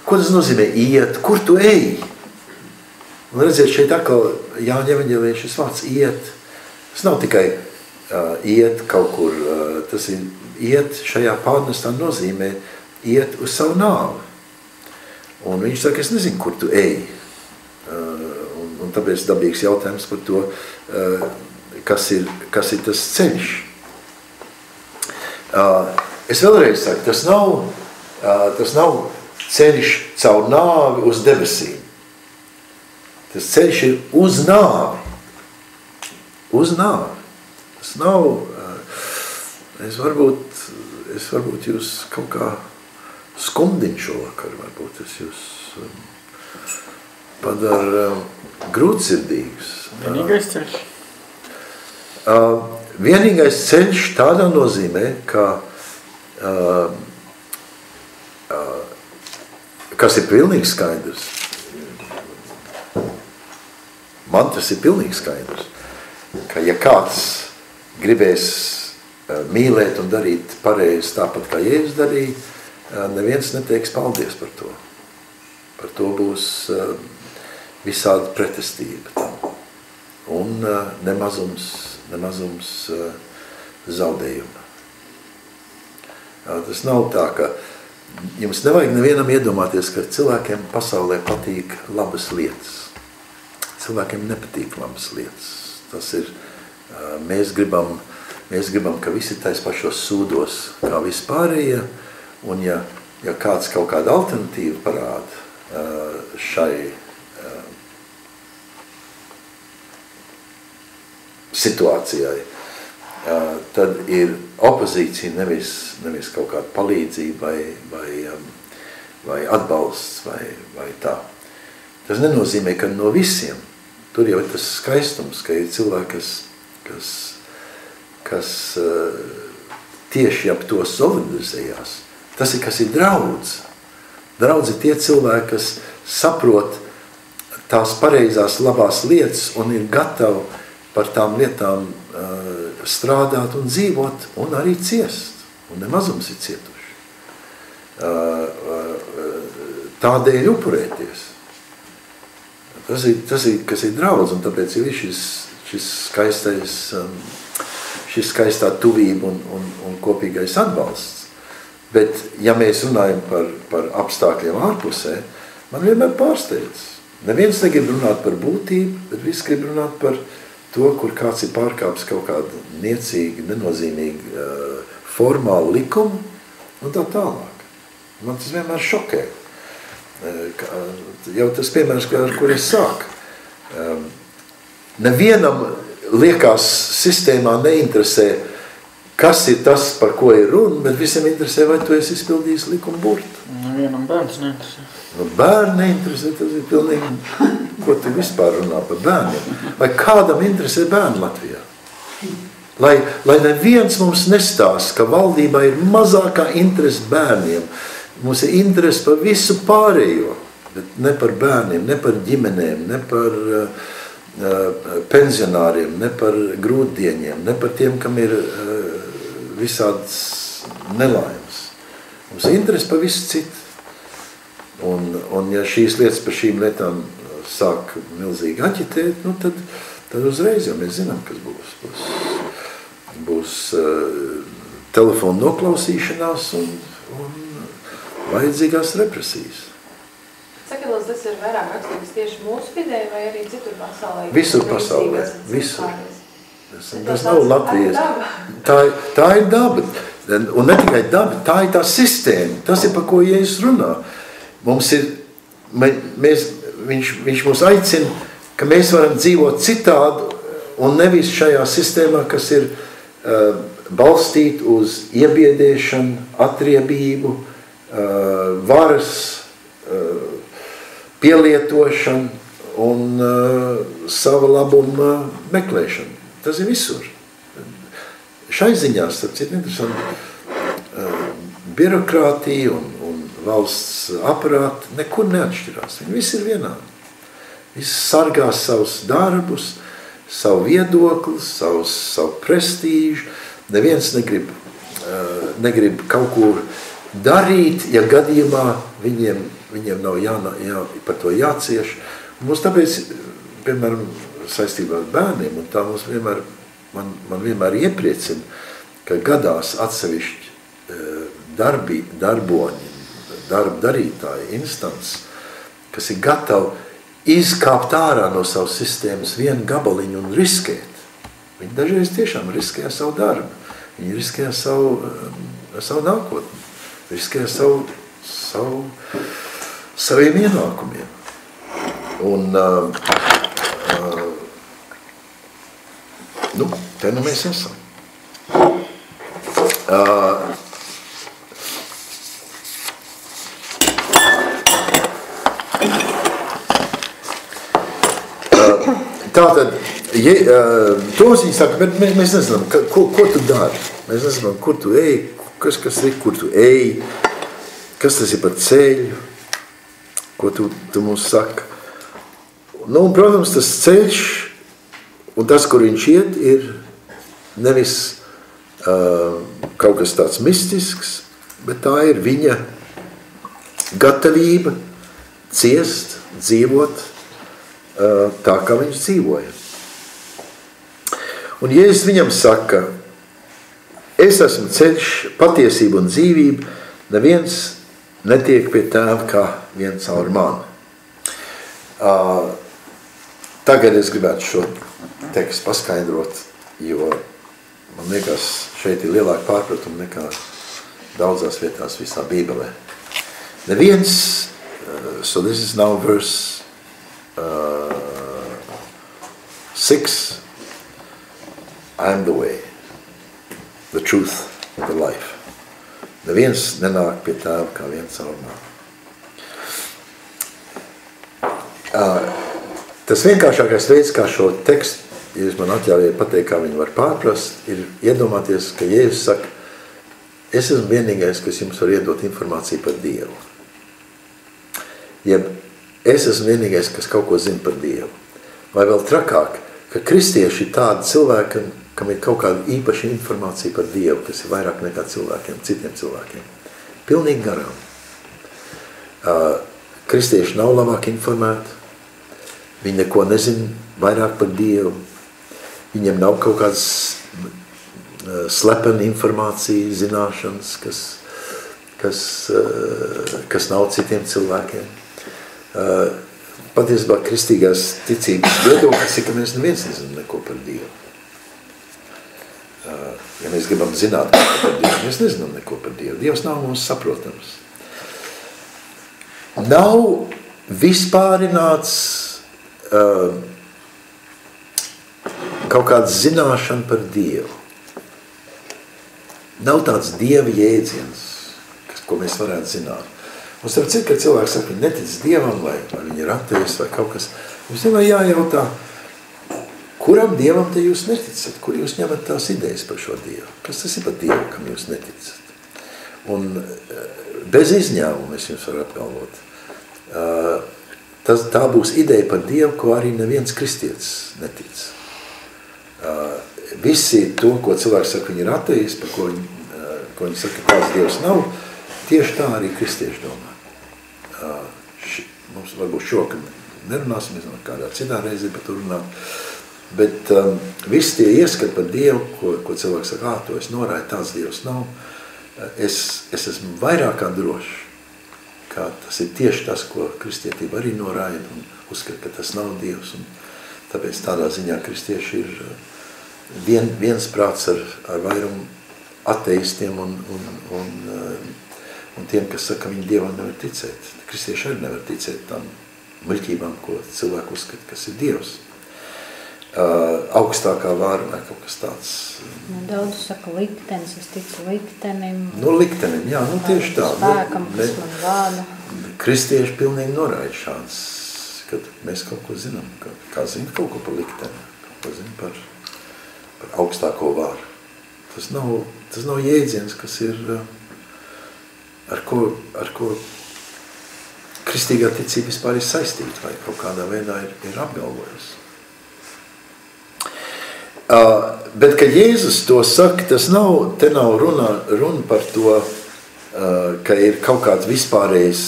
ko tas nozīmē iet, kur tu ej? Un redziet, šeit atkal Jāņa evaņģēlijā šis vārds iet. Tas nav tikai iet kaut kur, tas ir iet šajā pārnestā nozīmē iet uz savu nāvi. Un viņš saka, es nezinu, kur tu ej. Un tāpēc dabīgs jautājums par to, kas ir tas ceļš. Es vēlreiz saku, tas nav ceļš caur nāvi uz debesīm. Tas ceļš ir uz nāvi. Uz nāvi. Tas nav, es varbūt jūs kaut kā skumdiņu šovakar, varbūt es jūs padara grūtsirdīgs. Vienīgais ceļš? Vienīgais ceļš tādā nozīmē, ka kas ir pilnīgi skaidrs. Man tas ir pilnīgi skaidrs, ka ja kāds gribēs mīlēt un darīt pareizi tāpat, kā Jēzus darīja, neviens neteiks paldies par to. Par to būs visāda pretestība tam. Un nemazums zaudējuma. Tas nav tā, ka jums nevajag nevienam iedomāties, ka cilvēkiem pasaulē patīk labas lietas. Cilvēkiem nepatīk labas lietas. Tas ir, mēs gribam, ka visi tais pašos sūdos kā vispārējie, un ja kāds kaut kāda alternatīva parāda šai situācijai, tad ir opozīcija nevis kaut kāda palīdzība vai atbalsts vai tā. Tas nenozīmē, ka no visiem. Tur jau ir tas skaistums, ka ir cilvēki, kas tieši ap to solidarizējās. Tas ir, kas ir draudz. Draudz ir tie cilvēki, kas saprot tās pareizās labās lietas un ir gatavi par tām lietām strādāt un dzīvot un arī ciest. Un nemazums ir cietuši. Tādēļ upurēties. Tas ir, kas ir draudz, un tāpēc ir šis skaistā tuvība un kopīgais atbalsts. Bet, ja mēs runājam par apstākļiem ārpusē, man vienmēr pārsteidz. Neviens negrib runāt par būtību, bet viss grib runāt par to, kur kāds ir pārkāpis kaut kādu niecīgu, nenozīmīgu formālu likumu un tā tālāk. Man tas vienmēr šokē. Jau tas piemērs, ar kur es sāku. Nevienam liekas sistēmā neinteresē, kas ir tas, par ko ir runa, bet visiem interesē, vai tu esi izpildījis likuma burtu. Nevienam bērns neinteresē. Bērni neinteresē, tas ir pilnīgi, ko tu vispār runā par bērniem. Vai kādam interesē bērni Latvijā? Lai neviens mums nestāsta, ka valdībā ir mazākā interese bērniem. Mums ir interese par visu pārējo, bet ne par bērniem, ne par ģimenēm, ne par pensionāriem, ne par grūtdieņiem, ne par tiem, kam ir visādas nelaimes. Mums ir interese par visu citu. Un ja šīs lietas par šīm lietām sāk milzīgi aģitēt, tad uzreiz jau mēs zinām, kas būs. Būs telefonu noklausīšanās un vajadzīgās represijas. Saka, lūdzu, tas ir vairāk rakstīgs tieši mūsu vidē vai arī citur pasaulē? Visur pasaulē, visur. Tas nav Latvijas. Tā ir daba. Un ne tikai daba, tā ir tā sistēma. Tas ir, par ko Jēzus runā. Mums ir, viņš mūs aicina, ka mēs varam dzīvot citādi un nevis šajā sistēmā, kas ir balstīta uz iebiedēšanu, atriebību, varas, pielietošanu un sava labuma meklēšanu. Tas ir visur. Šai ziņā, starp citu, interesanti, birokrātija un valsts aparāti nekur neatšķirās. Viņi visi ir vienādi. Visi sargās savus darbus, savu viedokli, savu prestīžu. Neviens negrib kaut ko darīt, ja gadījumā viņiem nav par to jācieš. Mums tāpēc, piemēram, saistībā ar bērniem, un tā mums man vienmēr iepriecina, ka gadās atsevišķi darboņi, darba darītāji, instants, kas ir gatavi izkāpt ārā no savas sistēmas vienu gabaliņu un riskēt. Viņi dažreiz tiešām riskēja savu darbu, viņi riskēja savu nākotni, riskēja saviem ienākumiem. Un te nu mēs esam. Tātad, tos viņi saka, bet mēs nezinām, ko tu dari. Mēs nezinām, kur tu ej, kas ir, kur tu ej, kas tas ir par ceļu, ko tu mums saka. Un, protams, tas ceļš un tas, kur viņš iet, ir nevis kaut kas tāds mistisks, bet tā ir viņa gatavība ciest, dzīvot tā, kā viņš dzīvoja. Un Jēzus viņam saka, es esmu ceļš, patiesība un dzīvība, neviens netiek pie tēva kā viens caur mani. Tagad es gribētu šo tekstu paskaidrot, jo man liekas, šeit ir lielāka pārpratuma nekā daudzās vietās visā Bībelē. Neviens, so this is now verse 6, I am the way. the truth, the life. Neviens nenāk pie tēva kā viens caur mani. Tas vienkāršākais veids, kā šo tekstu, ja jūs man atļaujiet pateikt, kā viņu var pārprast, ir iedomāties, ka Jēzus saka, es esmu vienīgais, kas jums var iedot informāciju par Dievu. Jeb es esmu vienīgais, kas kaut ko zina par Dievu. Vai vēl trakāk, ka kristieši ir tādi cilvēki, kam ir kaut kāda īpaša informācija par Dievu, kas ir vairāk nekā cilvēkiem, citiem cilvēkiem. Pilnīgi garām. Kristieši nav labāk informēti, viņi neko nezina vairāk par Dievu, viņiem nav kaut kādas slepena informācija, zināšanas, kas nav citiem cilvēkiem. Patiesībā kristīgās ticības viedoklis ir, ka mēs neviens nezinām neko par Dievu. Ja mēs gribam zināt par Dievu, mēs nezinām neko par Dievu. Dievs nav mums saprotams. Nav vispārināts kaut kāda zināšana par Dievu. Nav tāds Dieva jēdziens, ko mēs varētu zināt. Un starp citu, kad cilvēks saka, viņi netic Dievam, vai viņi ir ateisti, vai kaut kas, mums vienmēr jājautā, kuram Dievam te jūs neticat? Kur jūs ņemat tās idejas par šo Dievu? Kas tas ir par Dievu, kam jūs neticat? Un bez izņēmuma es jums varu apgalvot. Tā būs ideja par Dievu, ko arī neviens kristietis netic. Visi to, ko cilvēks saka, viņi ir ateisti, par ko viņi saka, kāds Dievs nav, tieši tā arī kristieši domā. Mums varbūt šokad nerunāsim, mēs kādā citā reizē par to runāt, bet visi tie ieskati par Dievu, ko cilvēks saka, to es norāju, tāds Dievs nav, es esmu vairāk kā drošs, kā tas ir tieši tas, ko kristietība arī noraida un uzskata, ka tas nav Dievs, un tāpēc tādā ziņā kristieši ir viensprāts ar vairumu ateistiem un tiem, kas saka, ka viņi Dievam nevar ticēt. Kristieši arī nevar ticēt tam muļķībām, ko cilvēku uzskata, kas ir Dievs. Augstākā vāra vai kaut kas tāds. Daudz saka liktenis, es ticu liktenim. Liktenim, jā, tieši tā. Spēkam, kas man vāda. Kristieši pilnīgi noraida šāds, kad mēs kaut ko zinām, kā zina kaut ko par likteni, kaut ko zina par augstāko vāru. Tas nav jēdziens, kas ir, ar ko kristīgā ticība vispār ir saistīta vai kaut kādā veidā ir apgalvojusi. Bet, kad Jēzus to saka, te nav runa par to, ka ir kaut kāds vispārējs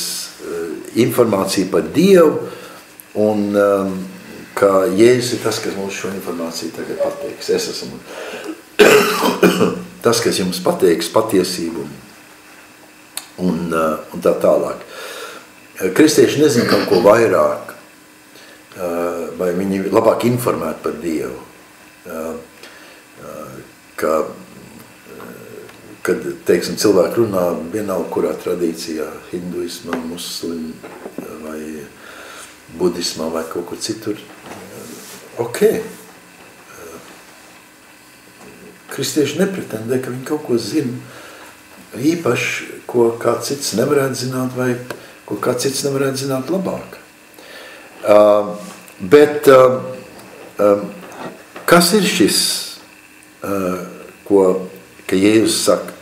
informācija par Dievu un ka Jēzus ir tas, kas mums šo informāciju tagad pateiks. Es esmu tas, kas jums pateiks patiesību un tā tālāk. Kristieši nezina kaut ko vairāk, vai viņi labāk informēti par Dievu. Kad, teiksim, cilvēki runā vienalga, kurā tradīcijā, hinduismā, muslim vai budismā vai kaut kur citur, kristieši nepretendē, ka viņi kaut ko zina īpaši, ko kāds cits nevarētu zināt vai ko kāds cits nevarētu zināt labāk. Bet kas ir šis, ka Jēzus saka,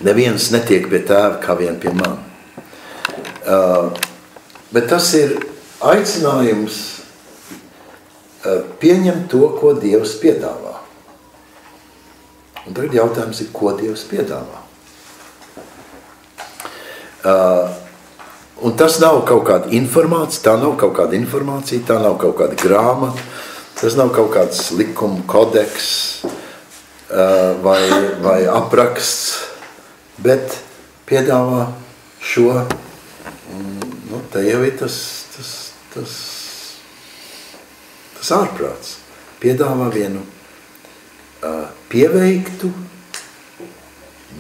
neviens netiek pie tēva kā vien pie man. Bet tas ir aicinājums pieņemt to, ko Dievs piedāvā. Un tagad jautājums ir, ko Dievs piedāvā. Un tas nav kaut kāda informācija, tā nav kaut kāda grāmata, tas nav kaut kāds likuma kodeks vai apraksts, bet piedāvā šo, te jau ir tas ārprāts. Piedāvā vienu pieveiktu,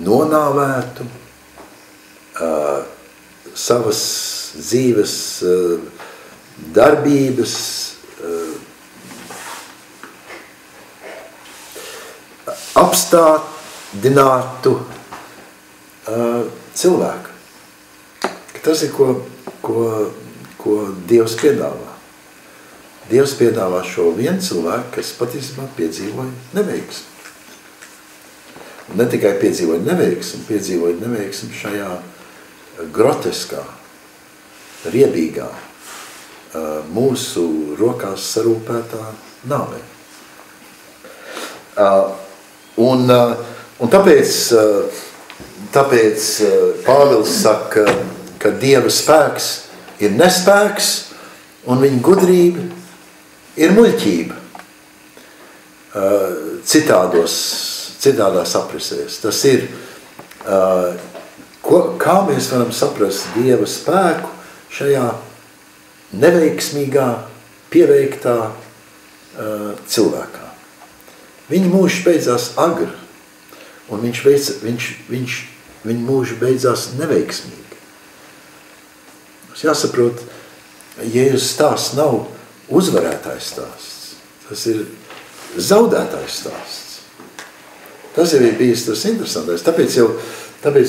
nonāvētu, savas dzīves darbības apstādinātu cilvēku. Tas ir, ko Dievs piedāvā. Dievs piedāvā šo vienu cilvēku, kas patiesībā piedzīvoja neveiksmi. Un ne tikai piedzīvoja neveiksmi šajā groteskā, riebīgā, mūsu rokās sarūpētā nāvē. Un tāpēc Pāvils saka, ka Dieva spēks ir nespēks un viņa gudrība ir muļķība. Citādās aprisēs. Tas ir, kā mēs varam saprast Dieva spēku šajā neveiksmīgā, pieveiktā cilvēkā. Viņa mūžs beidzās agri, un viņa mūžs beidzās neveiksmīgi. Mums jāsaprot, Jēzus stāsts nav uzvarētājs stāsts. Tas ir zaudētājs stāsts. Tas jau ir bijis tas interesantais. Tāpēc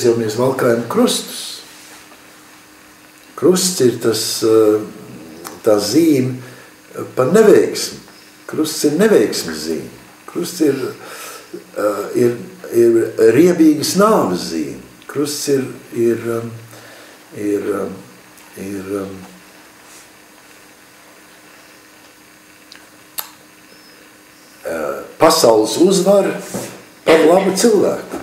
jau mēs valkājam krustus. Krusts ir tā zīme par neveiksmi. Krusts ir neveiksmes zīme. Krusts ir riebīgas nāves zīme. Krusts ir pasaules uzvara par labu cilvēku.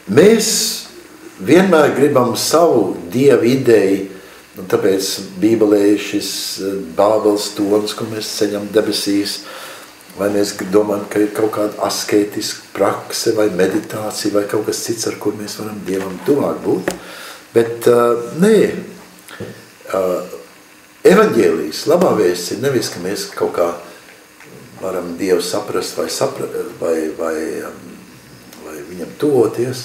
Mēs vienmēr gribam savu Dieva ideju, un tāpēc Bībelē ir šis Bābeles tons, ko mēs ceļam debesīs, vai mēs domājam, ka ir kaut kāda asketiska prakse, vai meditācija, vai kaut kas cits, ar kur mēs varam Dievam tuvāk būt. Bet nē, evaņģēlijs, labā vēsts ir nevis, ka mēs kaut kā varam Dievu saprast vai viņam tuvoties,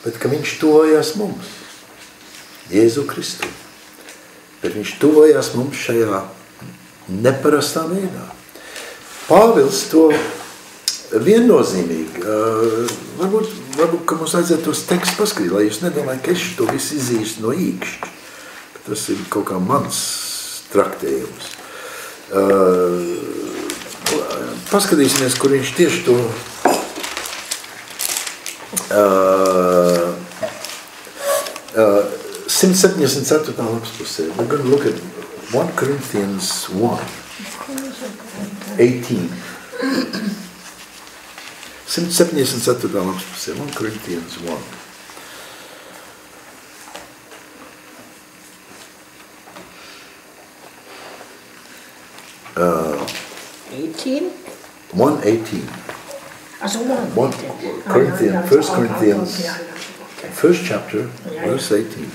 bet ka viņš tuvojās mums, Jēzu Kristu. Bet viņš tuvojās mums šajā neparastā veidā. Pāvils to viennozīmīgi, varbūt, ka mums vajadzētu tos tekstus paskatīt, lai jūs nedomājat, ka es to visu izīstu no īkšķi. Tas ir kaut kā mans traktējums. Paskatīsimies, kur viņš tieši to 174. lapas pusē. We're going to look at 1 Corinthians 1, 18. 174. lapas pusē, 1 Corinthians 1. Uh, 18? 1:18. Also 1 Corinthians, first chapter, verse 18.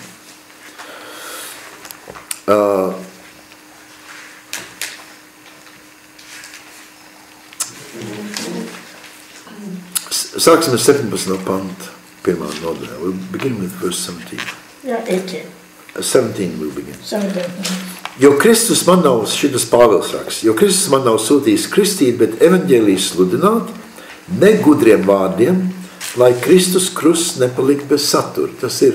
Sāksim ar 17. pantu, pirmā nodaļā. We'll begin with verse 17. Yeah, 18. 17 we'll begin. 17. Jo Kristus man nav, šitas Pāvils raksts, jo Kristus man nav sūtījis kristīt, bet evaņģēliju sludināt, ne gudriem vārdiem, lai Kristus krusts nepalikt bez satura. Tas ir,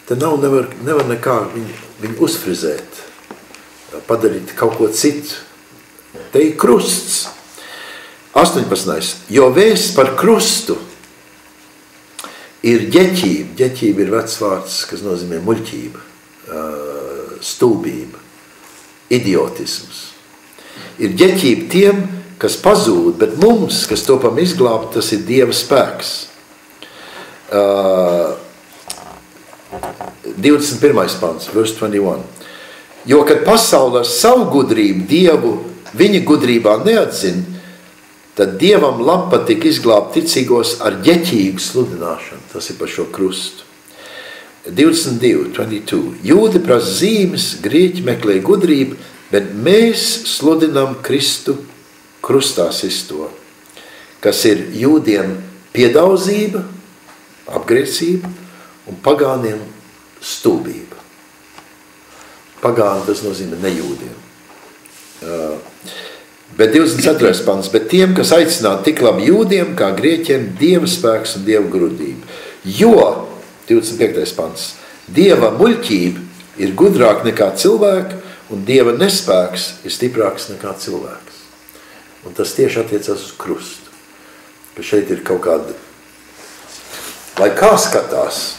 te nevar nekā viņu uzfrizēt, padarīt kaut ko citu. Te ir krusts. 18. Jo vēsts par krustu ir ģeķība. Ģeķība ir vecs vārds, kas nozīmē muļķība, stulbība, idiotisms. Ir ģeķība tiem, kas pazūd, bet mums, kas topam izglābt, tas ir Dieva spēks. 21. pants, verse 21. Jo, kad pasaule ar savu gudrību Dievu viņa gudrībā neatzina, tad Dievam labpatīk izglābt ticīgos ar ģeķīgu sludināšanu. Tas ir par šo krustu. 22. Jūdi prasa zīmes, grieķi meklē gudrību, bet mēs sludinām Kristu krustā sisto, kas ir jūdiem piedauzība, apgriecība un pagāniem stulbība. Pagāni tas nozīmē nejūdiem. Bet 24. pants, bet tiem, kas aicināti tik labi jūdiem, kā grieķiem, Dieva spēks un Dieva grudība. Jo, 25. pants, Dieva muļķība ir gudrāk nekā cilvēka, un Dieva nespēks ir stiprāks nekā cilvēks. Un tas tieši attiecas uz krustu. Ka šeit ir kaut kāda, lai kā skatās,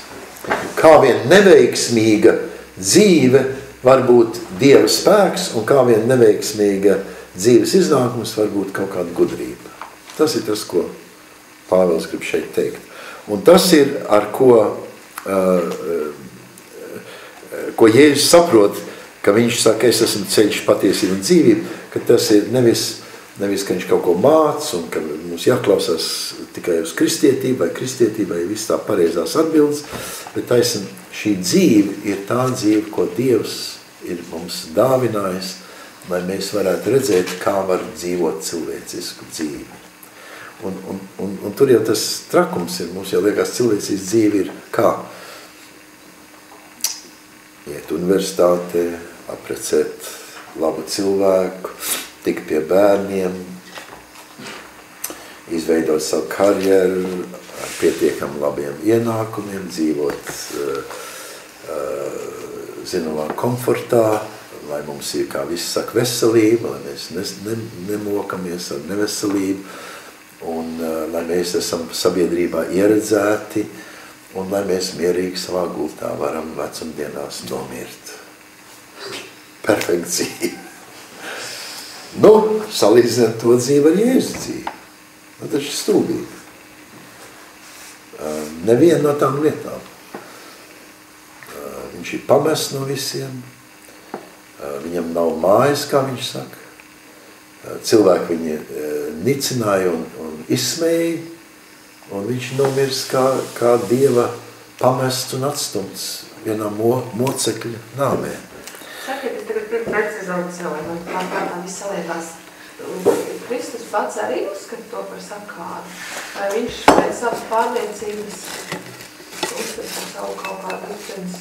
kā vien neveiksmīga dzīve var būt Dieva spēks, un kā vien neveiksmīga dzīves iznākums var būt kaut kāda gudrība. Tas ir tas, ko Pāvils grib šeit teikt. Un tas ir, ar ko Jēzus saprot, ka viņš saka, es esmu ceļš, patiesība un dzīvība, ka tas ir nevis, ka viņš kaut ko māc un ka mums jāklausās tikai uz kristietību vai viss tā pareizās atbildes, bet taisn, šī dzīve ir tā dzīve, ko Dievs ir mums dāvinājis, lai mēs varētu redzēt, kā var dzīvot cilvēcisku dzīvi. Un tur jau tas trakums ir, mums jau liekas, cilvēcisks dzīve ir kā? Iet universitātē, aprecēt labu cilvēku, tikt pie bērniem, izveidot savu karjeru ar pietiekami labiem ienākumiem, dzīvot zināmā komfortā, lai mums ir, kā viss saka, veselība, lai mēs nemokamies ar neveselību, un lai mēs esam sabiedrībā ieredzēti, un lai mēs mierīgi savā gultā varam vecumdienās nomirt. Perfekta dzīve. Nu, salīdzināt to dzīvi ar Jēzus dzīvi. Nu, tas ir stūbīgi. Neviena no tām lietām. Viņš ir pamests no visiem. Viņam nav mājas, kā viņš saka. Cilvēki viņu nicināja un izsmēja, un viņš nomirs kā Dieva pamests un atstumts vienā mocekļa nāmē. Sakiet, es tagad precizēju cilvēku, kā tā viss saliekās. Kristus pats arī uzskata to par sakāru. Vai viņš pēc savas pārliecības uzskata savu kaut kādu liktenes?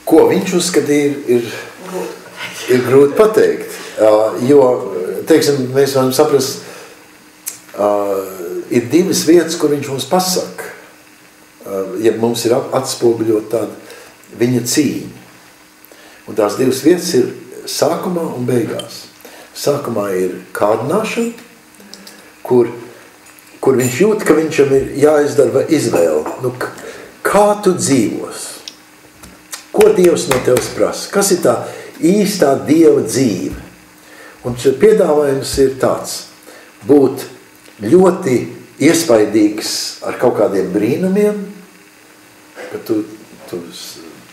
Ko viņš uzskatīja, ir grūti pateikt. Jo, teiksim, mēs varam saprast, ir divas vietas, kur viņš mums pasaka. Ja mums ir atspoguļot tāda viņa cīņa. Un tās divas vietas ir sākumā un beigās. Sākumā ir kārdināšana, kur viņš jūt, ka viņam ir jāizdara izvēle. Nu, kā tu dzīvos? Ko Dievs no tevis prasa? Kas ir tā īstā Dieva dzīve? Un piedāvājums ir tāds, būt ļoti iespaidīgs ar kaut kādiem brīnumiem, ka tu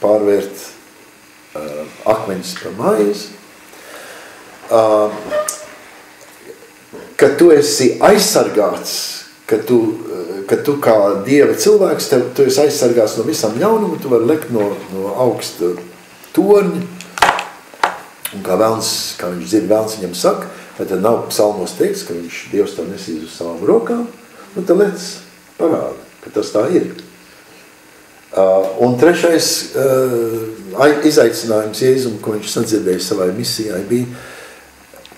pārvērt akmeņus par maizi, ka tu esi aizsargāts, ka tu kā Dieva cilvēks, tu esi aizsargāts no visam ļaunumu, tu vari lekt no augsta torņa, un kā viņš dzird, velns viņam saka, vai tad nav psalmos teikts, ka Dievs tam nesīs uz savām rokām, nu tad lec parāda, ka tas tā ir. Un trešais izaicinājums Jēzum, ko viņš sadzirdēja savai misijai, bija,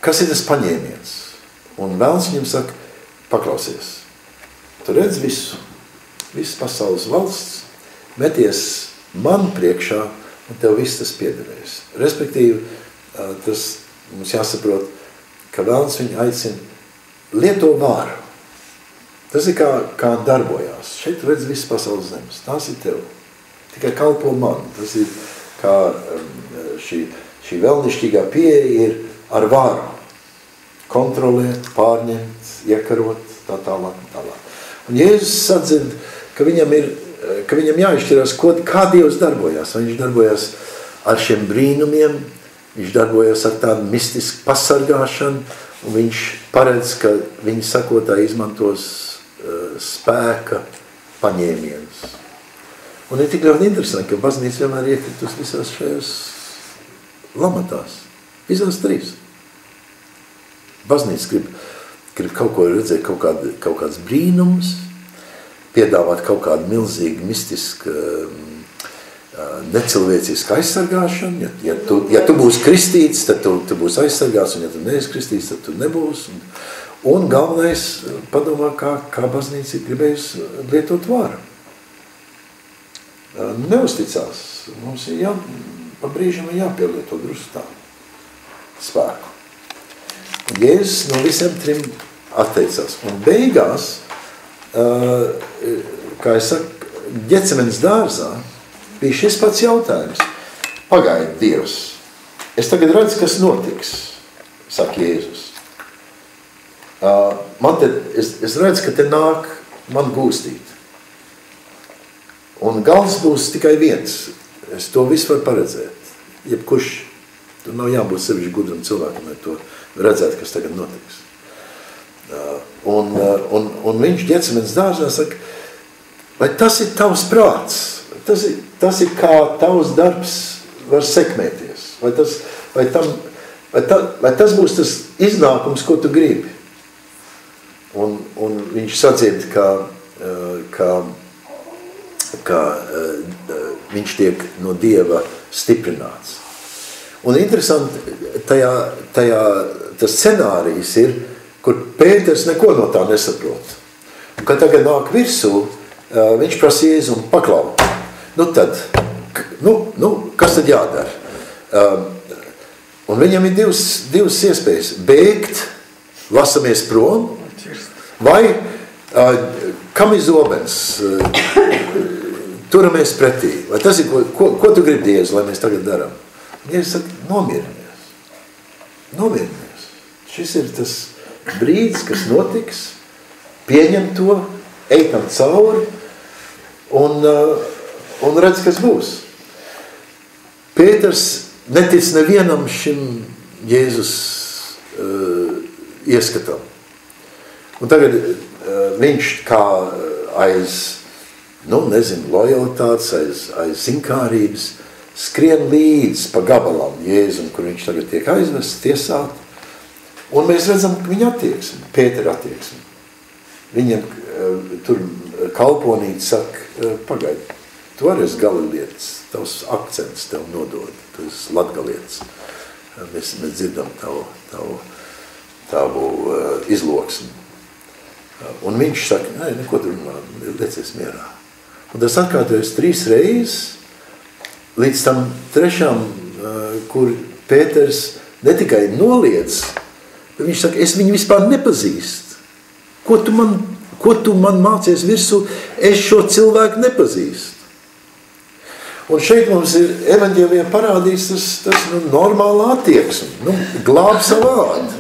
kas ir tas paņēmiens? Un velns viņam saka, paklausies, tu redz visu pasaules valsts, meties man priekšā, un tev viss tas piederēs. Respektīvi, tas mums jāsaprot, ka velns viņu aicina lieto vāru. Tas ir kā darbojās. Šeit tu redz visu pasaules zemes. Tās ir tev. Tikai kalpo man. Tas ir kā šī vēlnišķīgā pieeja ir ar vāru. Kontrolēt, pārņemt, iekarot, tā tālāk. Un Jēzus sadzird, ka viņam jāizšķirās, kā Dievs darbojās. Viņš darbojās ar šiem brīnumiem, viņš darbojās ar tādu mistisku pasargāšanu, un viņš paredz, ka viņa sakotāji izmantos spēka paņēmienus. Un ir tik ļoti interesanti, ka baznīca vienmēr iekritus visās šajās lamatās. Visās trīs. Baznīca grib kaut ko redzēt, kaut kāds brīnums, piedāvāt kaut kādu milzīgu mistisku necilvēciska aizsargāšana. Ja tu būsi kristīts, tad tu būsi aizsargāts, un ja tu neesi kristīts, tad tu nebūsi. Un galvenais padomā, kā baznīca gribējusi lietot varu. Neuzticās. Mums ir pa brīžam jāpielieto drusku tā spēku. Un Jēzus no visiem trim atteicās. Un beigās, kā es saku, Ģecemenes dārzā bija šis pats jautājums. Pagaidi, Dievs, es tagad redzu, kas notiks, saka Jēzus. Es redzu, ka te nāk man gūstīt. Un gals būs tikai viens. Es to visu varu paredzēt. Jebkurš, tur nav jābūt sevišķi gudram cilvēkam, lai to redzētu, kas tagad notiks. Un viņš Ģecemenes dārzā saka, vai tas ir tavs prāts? Tas ir kā tavs darbs var sekmēties? Vai tas būs tas iznākums, ko tu gribi? Un viņš sadzird, ka viņš tiek no Dieva stiprināts. Un interesanti, tas scenārijs ir, kur Pēters neko no tā nesaprot. Un kad tagad nāk virsū, viņš prasa Jēzu un paklau. Kas tad jādara? Un viņam ir divas iespējas. Bēgt, lasamies prom, vai kam ir zobens, turamies pretī. Vai tas ir, ko tu gribi, Jēzu, lai mēs tagad darām? Jēzus saka, nomierinies. Šis ir tas brīdis, kas notiks, pieņem to, ej tam cauri un redz, kas būs. Pēters netic nevienam šim Jēzus ieskatam. Un tagad viņš kā aiz, lojalitātes, aiz zinkārības, skrien līdz pa gabalam Jēzum, kur viņš tagad tiek aizvests, tiesāt. Un mēs redzam, ka viņa attieksmi, Pētera attieksmi. Viņam tur kalponīti saka, pagaidi, tu arī esi galilietis, tavs akcents tev nodod, tu esi latgalietis. Mēs dzirdam tavu izloksmi. Un viņš saka, neko tur runā, liecies mierā. Un tas atkārtojas 3 reizes, līdz tam 3, kur Pēters ne tikai noliedz, bet viņš saka, es viņu vispār nepazīstu. Ko tu man mācies virsū? Es šo cilvēku nepazīstu. Un šeit mums ir evaņģēlijā parādīts tas normāla attieksme. Glāb savu vārdu.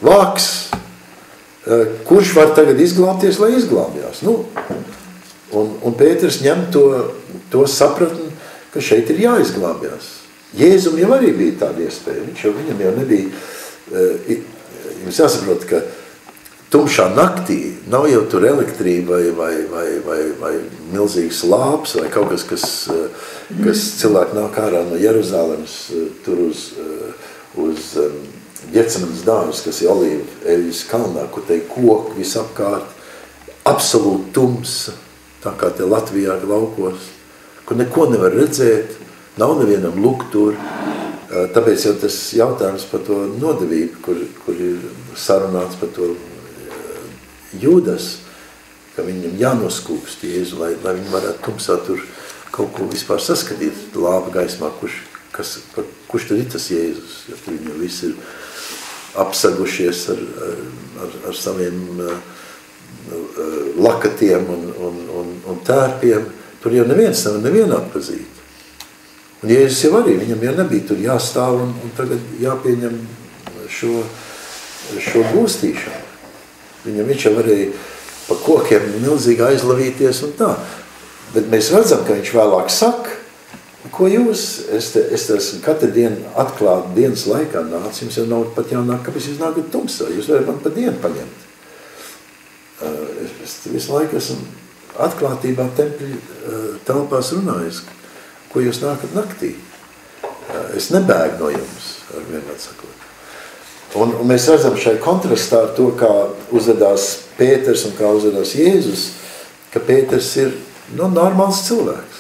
Vāks. Kurš var tagad izglābties, lai izglābjās? Un Pēters ņem to sapratni, ka šeit ir jāizglābjās. Jēzum jau arī bija tāda iespēja. Viņam jau nebija... Jums jāsaprot, ka tumšā naktī nav jau tur elektrība vai milzīgs lāps vai kaut kas, kas cilvēki nāk ārā no Jeruzālemes tur uz Ģecemenes dārzu, kas ir Olīvu eļas kalnā, kur te koki visapkārt, absolūti tumsa, tā kā te Latvijā laukos, kur neko nevar redzēt, nav nevienam luktur. Tāpēc jau tas jautājums par to nodevību, kur ir sarunāts par to Jūdas, ka viņam jānoskūpst Jēzu, lai viņi varētu tumsā tur kaut ko vispār saskatīt lāpa gaismā, kurš tad ir tas Jēzus, ja tur viņi visi ir apsagušies ar saviem lakatiem un tērpiem, tur jau neviens nevienu atpazīt. Un Jēzus jau arī, viņam jau nebija tur jāstāv un tagad jāpieņem šo gūstīšanu. Viņš jau varēja pa kokiem milzīgi aizlavīties un tā. Bet mēs redzam, ka viņš vēlāk saka, ko jūs, es esmu katru dienu atklāt dienas laikā nāc, jums jau nav pat jānāk, kāpēc jūs nākat tumsā, jūs varat man pa dienu paņemt. Es visu laiku esmu atklātībā tempļa telpās runājis, ko jūs nākat naktī. Es nebēgu no jums, ar vienmēr sakot. Un mēs redzam šai kontrastā ar to, kā uzvedās Pēters un kā uzvedās Jēzus, ka Pēters ir normāls cilvēks.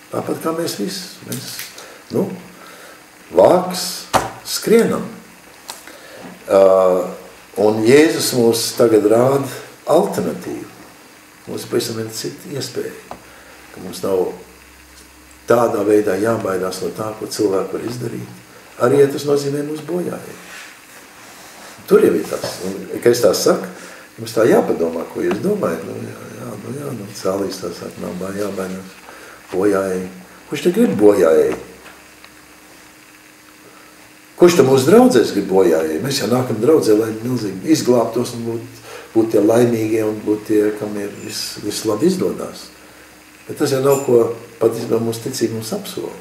Tāpat kā mēs visi. Mēs, vāks, skrienam. Un Jēzus mums tagad rāda alternatīvu. Mums ir pavisam viena cita iespēja, ka mums nav tādā veidā jābaidās no tā, ko cilvēki var izdarīt. Arī, ja tas nozīmē mūs bojājiet. Tur jau ir tas. Un, kad es tā saku, jums tā jāpadomā, ko jūs domājat. Cēlīs tā saka, nav jābaidās. Bojājiet. Kurš te grib bojājiet? Kurš te mūsu draudzēs grib bojājiet? Mēs jau nākam draudzē, lai milzīgi izglābtos un būt tie laimīgie un būt tie, kam ir viss labi izdodās. Bet tas jau nav ko patiesībā mūsu ticīgi mums apsola.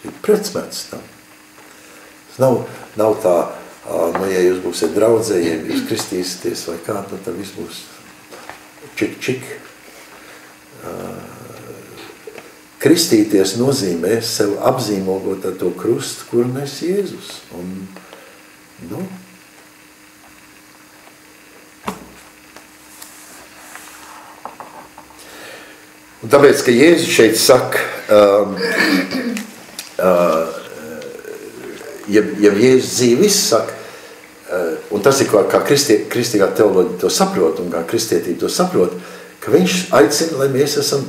Ir pretsmēts tam. Tas nav tā, ja jūs būsiet draudzē, ja jūs kristīsieties vai kā, tad viss būs čik. Kristīties nozīmē sev apzīmogot ar to krustu, kuru nes Jēzus. Un, un tāpēc, ka Jēzus šeit saka, ja Jēzus dzīve viss saka, un tas ir kā kristīgā teoloģija to saprot, un kā kristietība to saprot, ka viņš aicina, lai mēs esam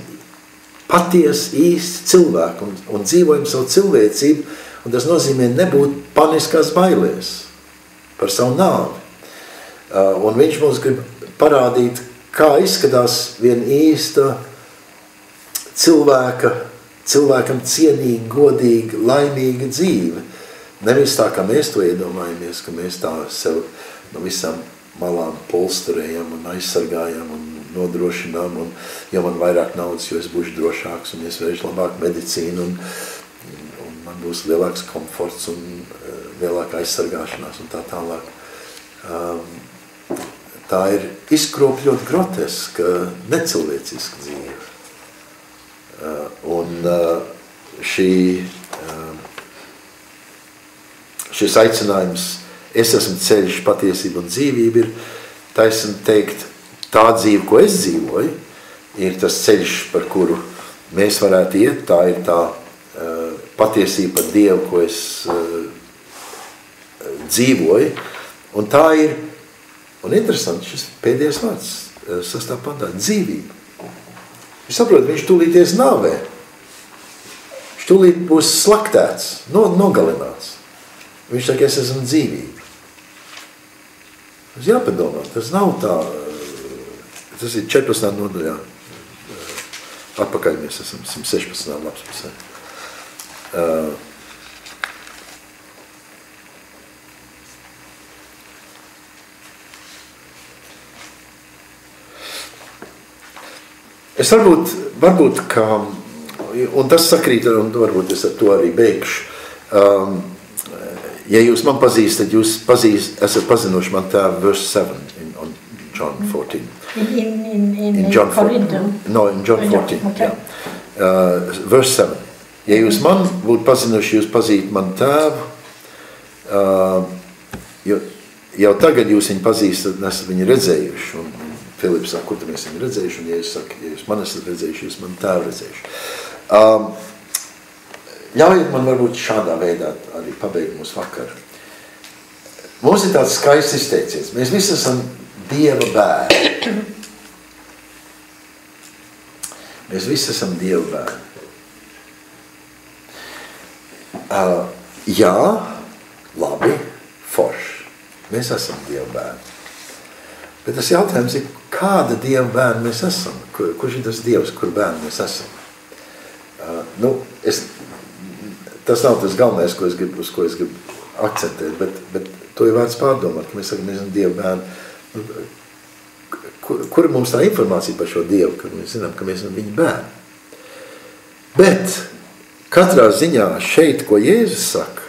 patiesi, īsti cilvēki un dzīvojam savu cilvēcību, un tas nozīmē nebūt paniskās bailēs par savu nāvi. Un viņš mums grib parādīt, kā izskatās viena īsta cilvēkam cienīga, godīga, laimīga dzīve. Nevis tā, kā mēs to iedomājamies, ka mēs tā sev no visām malām polsterējam un aizsargājam un nodrošinām, un ja man vairāk naudas, jo es būšu drošāks un iesvēršu labāk medicīnu un man būs lielāks komforts un lielāka aizsargāšanās un tā tālāk. Tā ir izkropļot groteska, necilvēciska dzīve. Un šis aicinājums, es esmu ceļš, patiesība un dzīvība, ir taisni teikt, tā dzīve, ko es dzīvoju, ir tas ceļš, par kuru mēs varētu iet, tā ir tā patiesība par Dievu, ko es dzīvoju, un tā ir, un interesanti, šis pēdējais vārds, 6. pantā, dzīvība. Jūs saprot, viņš tūlīties nāvē, viņš tūlīt būs slaktēts, nogalināts. Viņš saka, es esmu dzīvība. Tas jāpadomā, tas nav tā, tas ir 14. nodaļā. Atpakaļ mēs esam 116. lapspusē. Es varbūt kā, un tas sakrīt, un varbūt es ar to arī beigšu, ja jūs man pazīstat, jūs esat pazinuši man tēvu verse 7 on John 14. In John 14. No, in John 14. Okay. Yeah. Verse 7. Ja jūs man būtu pazinuši, jūs pazīt man tēvu, jau tagad jūs viņu pazīstat, esat viņu redzējuši. Un Filips saka, kur mēs viņu redzējuši, un ja jūs man esat redzējuši, jūs man tēvu redzējuši. Ļaujiet man varbūt šādā veidā arī pabeigt mūsu vakaru. Mums ir tāds skaists izteiciens. Mēs visi esam Dieva bērni. Mēs visi esam Dieva bērni. Jā, labi, forši. Mēs esam Dieva bērni. Bet tas jautājums ir, kāda Dieva bērni mēs esam? Kurš ir tas Dievs, kur bērni mēs esam? Tas nav tas galvenais, uz ko es gribu akcentēt, bet to ir vērts pārdomāt, ka mēs sakam, mēs esam Dieva bērni. Kur ir mums tā informācija par šo Dievu, ka mēs zinām, ka mēs esam viņa bērni? Bet katrā ziņā šeit, ko Jēzus saka,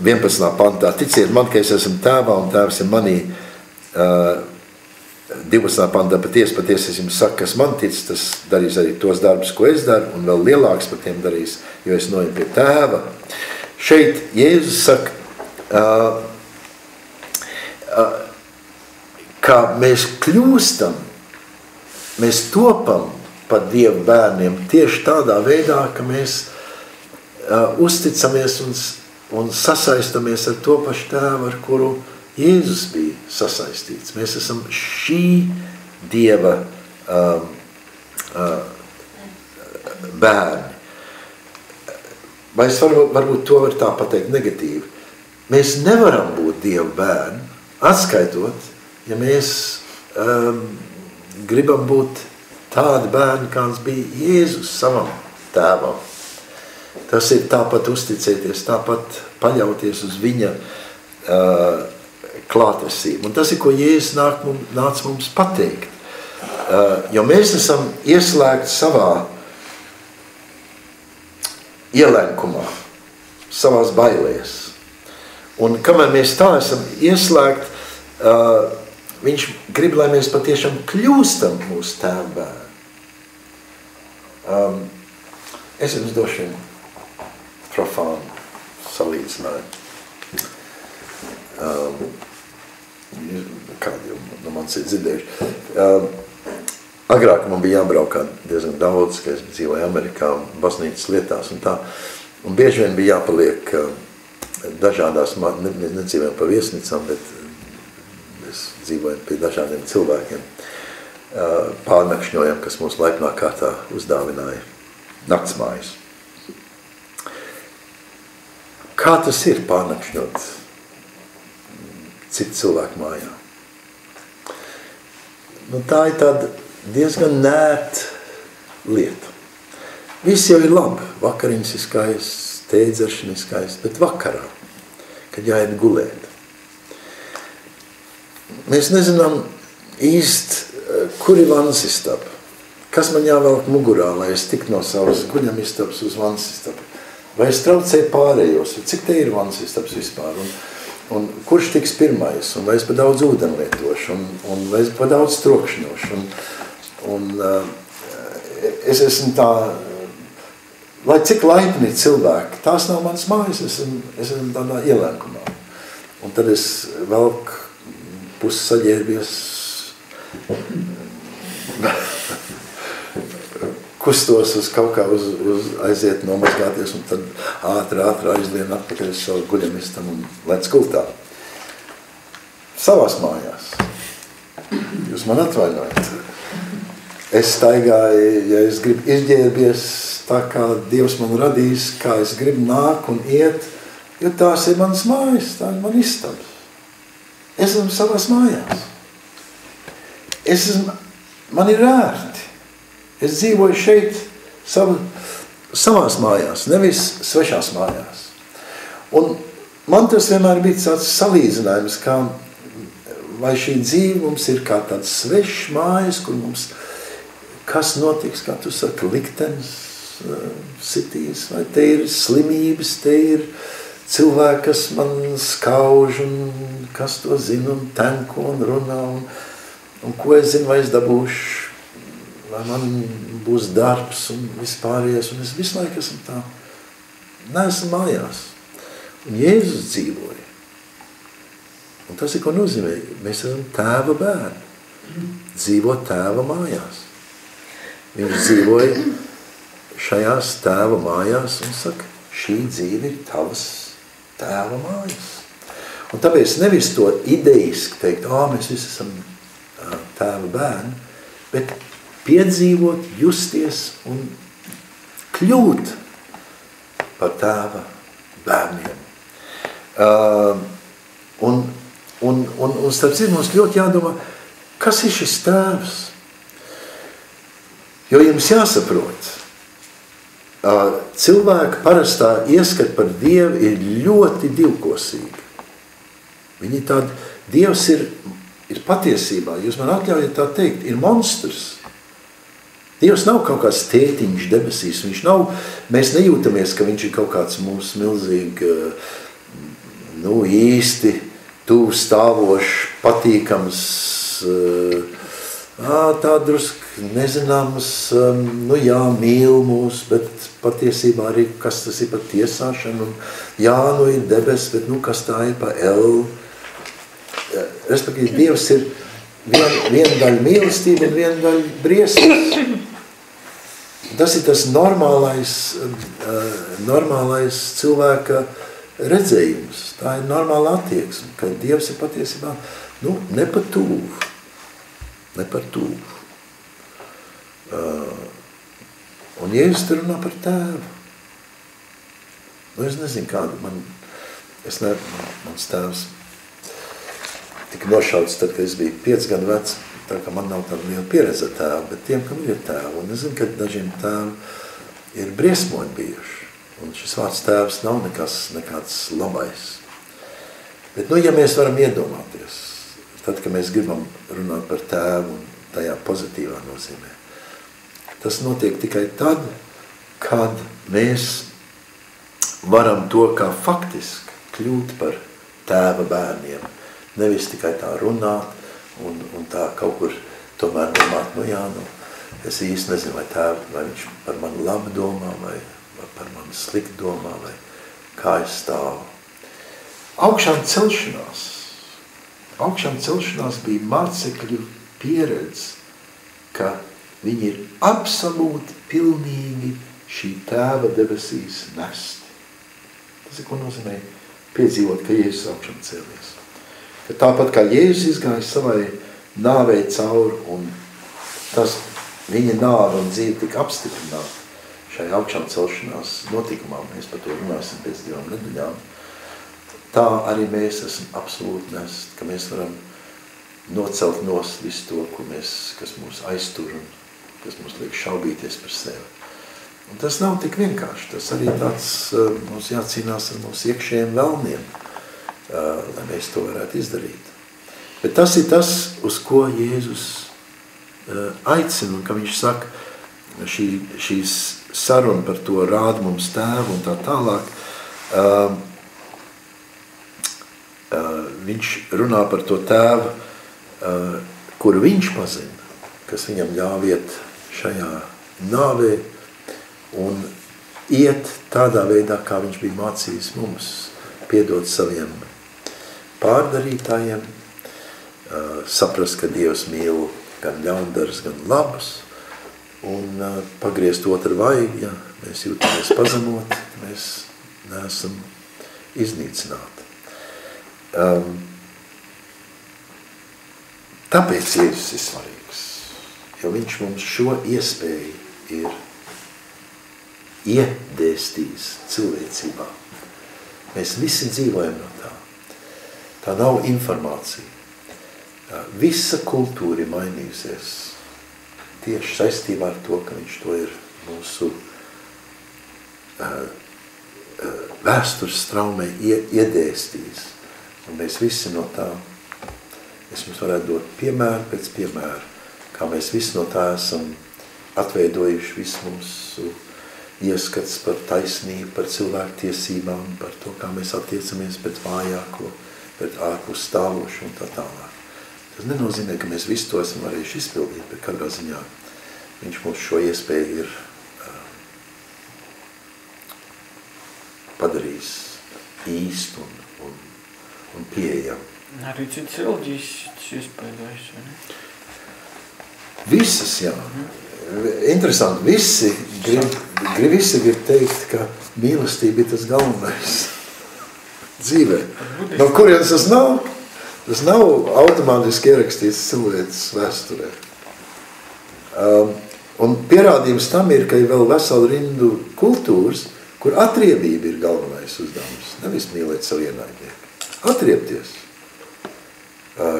11. pantā, ticiet man, ka es esmu tēvā un tēvs ir manī. 12. pantā, patiesi es jums saku, kas man tic, tas darīs arī tos darbus, ko es daru, un vēl lielāks par tiem darīs, jo es noeju pie tēva. Šeit Jēzus saka, ka mēs kļūstam, mēs topam par Dieva bērniem tieši tādā veidā, ka mēs uzticamies un sasaistamies ar to pašu tēvu, ar kuru Jēzus bija sasaistīts. Mēs esam šī Dieva bērni. Vai es varbūt to var tā pateikt negatīvi. Mēs nevaram būt Dieva bērni, atskaitot, ja mēs gribam būt tādi bērni, kāds bija Jēzus savam tēvam. Tas ir tāpat uzticēties, tāpat paļauties uz viņa klātesību. Un tas ir, ko Jēzus nāca mums pateikt. Jo mēs esam ieslēgti savā ielenkumā, savās bailēs. Un kamēr mēs tā esam ieslēgti, viņš grib, lai mēs patiešām kļūstam mūsu tēva bērni. Es jums došu profānu salīdzinājumu. Kādi jau no manis ir dzirdējuši. Agrāk man bija jābraukā diezgan daudz, ka es dzīvoju Amerikā, baznīcas lietās un tā. Un bieži vien bija jāpaliek dažādās, nedzīvojam pa viesnīcām, bet mēs dzīvojam pie dažādiem cilvēkiem. Pārnakšņojam, kas mums laipnā kārtā uzdāvināja naktsmājas. Kā tas ir pārnakšņot citu cilvēku mājā? Nu, tā ir tāda diezgan nērta lieta. Viss jau ir labi. Vakariņas ir skaists, tēdzeršana ir skaists, bet vakarā, kad jāiet gulēt. Mēs nezinām īsti, kur ir vansistaba. Kas man jāvelk mugurā, lai es tik no savas guļamistabas uz vansistabas? Vai es traucēju pārējos? Cik te ir vansistabas vispār? Un kurš tiks pirmais? Un vai es pa daudz ūdeni lietošu? Un vai es pa daudz trokšņošu? Un es esmu tā, lai cik laipni cilvēki, tās nav manas mājas, es esmu tādā ielenkumā. Un tad es velk pussaģērbies, kustos uz kaut kā, uz aiziet nomazgāties un tad ātri aizlien atpakaļ uz savu guļamistam un lec gultā. Savās mājās. Jūs man atvainojat. Es staigāju, ja es gribu izģērbies tā, kā Dievs man radīs, kā es gribu nāk un iet, jo tās ir manas mājas, tā ir man istabas. Es esmu savās mājās. Man ir ērti. Es dzīvoju šeit savās mājās, nevis svešās mājās. Un man tas vienmēr bija tāds salīdzinājums, kā vai šī dzīve mums ir kā tāds svešs mājas, kur mums kas notiks, kā tu saki, liktenis sitīs, vai te ir slimības, te ir cilvēki, kas man skauž, un kas to zina, un tenko, un runā, un ko es zinu, vai es dabūšu, vai man būs darbs, un vispārējais, un es visu laiku esmu tā, neesmu mājās. Un Jēzus dzīvoja. Un tas ir, ko nozīmē, mēs esam tēva bērni, dzīvo tēva mājās. Viņš dzīvoja šajās tēva mājās un saka, šī dzīve ir tavas tēva mājas. Un tāpēc nevis to idejiski teikt, mēs visi esam tēva bērni, bet piedzīvot, justies un kļūt par tēva bērniem. Un starp citu mums ļoti jādomā, kas ir šis tēvs? Jo jums jāsaprot, cilvēka parastā ieskata par Dievu ir ļoti divkosīga. Viņi tādi, Dievs ir patiesībā, jūs man atļaujat tā teikt, ir monstrs. Dievs nav kaut kāds tētiņš debesīs, mēs nejūtamies, ka viņš ir kaut kāds mūsu milzīgi, īsti tuvu stāvošs, patīkams, tā drusk nezināms, mīl mūs, bet patiesībā arī, kas tas ir par tiesāšanu, ir debes, bet kas tā ir par respektīvi, Dievs ir viena daļa mīlestība un viena daļa briesmas. Tas ir tas normālais cilvēka redzējums. Tā ir normāla attieksme, ka Dievs ir patiesībā, ne par tūvu. Un Jēzus tur runā par tēvu. Es nezinu, kādu mans tēvs tika nošauts tad, kad es biju 5 gadu vecs, tā kā man nav tāda liela pieredze ar tēvu, bet tiem, kam ir tēvu. Un es zinu, ka dažiem tēvi ir briesmoņi bijuši. Un šis vārds tēvs nav nekāds labais. Bet, ja mēs varam iedomāties, tad, kad mēs gribam runāt par tēvu un tajā pozitīvā nozīmē, tas notiek tikai tad, kad mēs varam to kā faktiski kļūt par tēva bērniem. Nevis tikai tā runāt un tā kaut kur tomēr domāt, es īsti nezinu, vai viņš par mani labi domā, vai par mani slikti domā, vai kā es stāvu. Augšām celšanās bija mācekļu pieredze, ka viņi ir absolūti pilnīgi šī tēva debesīs nesti. Tas ir, ko nozīmē piedzīvot, ka Jēzus augšām cēlies. Ka tāpat kā Jēzus izgāja savai nāvei cauri, un tas viņa nāve un dzīve tika apstiprināta šai augšām celšanās notikumā, mēs par to runāsim pēc 2 nedēļām, tā arī mēs esam absolūti nest, ka mēs varam nocelt nost visu to, kas mūs aiztur un kas mums liek šaubīties par sevi. Un tas nav tik vienkārši, tas arī tāds, mums jācīnās ar mūsu iekšējiem velniem, lai mēs to varētu izdarīt. Bet tas ir tas, uz ko Jēzus aicina, un ka viņš saka, šīs saruna par to rāda mums tēvu un tā tālāk, viņš runā par to tēvu, kuru viņš pazina, kas viņam ļāv iet šajā nāvē un iet tādā veidā, kā viņš bija mācījis mums, piedot saviem pārdarītājiem, saprast, ka Dievs mīl gan ļaundarus, gan labus, un pagriezt otru vaigu, ja mēs jūtamies pazemot, mēs neesam iznīcināti. Tāpēc Jēzus ir svarīgs, jo viņš mums šo iespēju ir iedēstījis cilvēcībā. Mēs visi dzīvojam no tā. Tā nav informācija. Visa kultūra ir mainījusies tieši saistībā ar to, ka viņš to ir mūsu vēstures straumē iedēstījis. Un mēs visi no tā, es mums varētu dot piemēru pēc piemēru, kā mēs visi no tā esam atveidojuši visu mūsu ieskats par taisnību, par cilvēku tiesībām, par to, kā mēs attiecamies pret vājāko, pret ārpus stāvošu un tā tālāk. Tas nenozīmē, ka mēs visu to esam varējuši izpildīt, bet katrā ziņā viņš mums šo iespēju ir padarījis īstu un pieejamu. Arī citas reliģijas iespējas, vai ne? Visas, jā. Interesanti, visi grib teikt, ka mīlestība ir tas galvenais dzīvē. No kurienes tas nav? Tas nav automātiski ierakstīts cilvēces vēsturē. Un pierādījums tam ir, ka ir vēl veselu rindu kultūras, kur atriebība ir galvenais uzdevums. Nevis mīlēt savu ienaidnieku. Atriebties.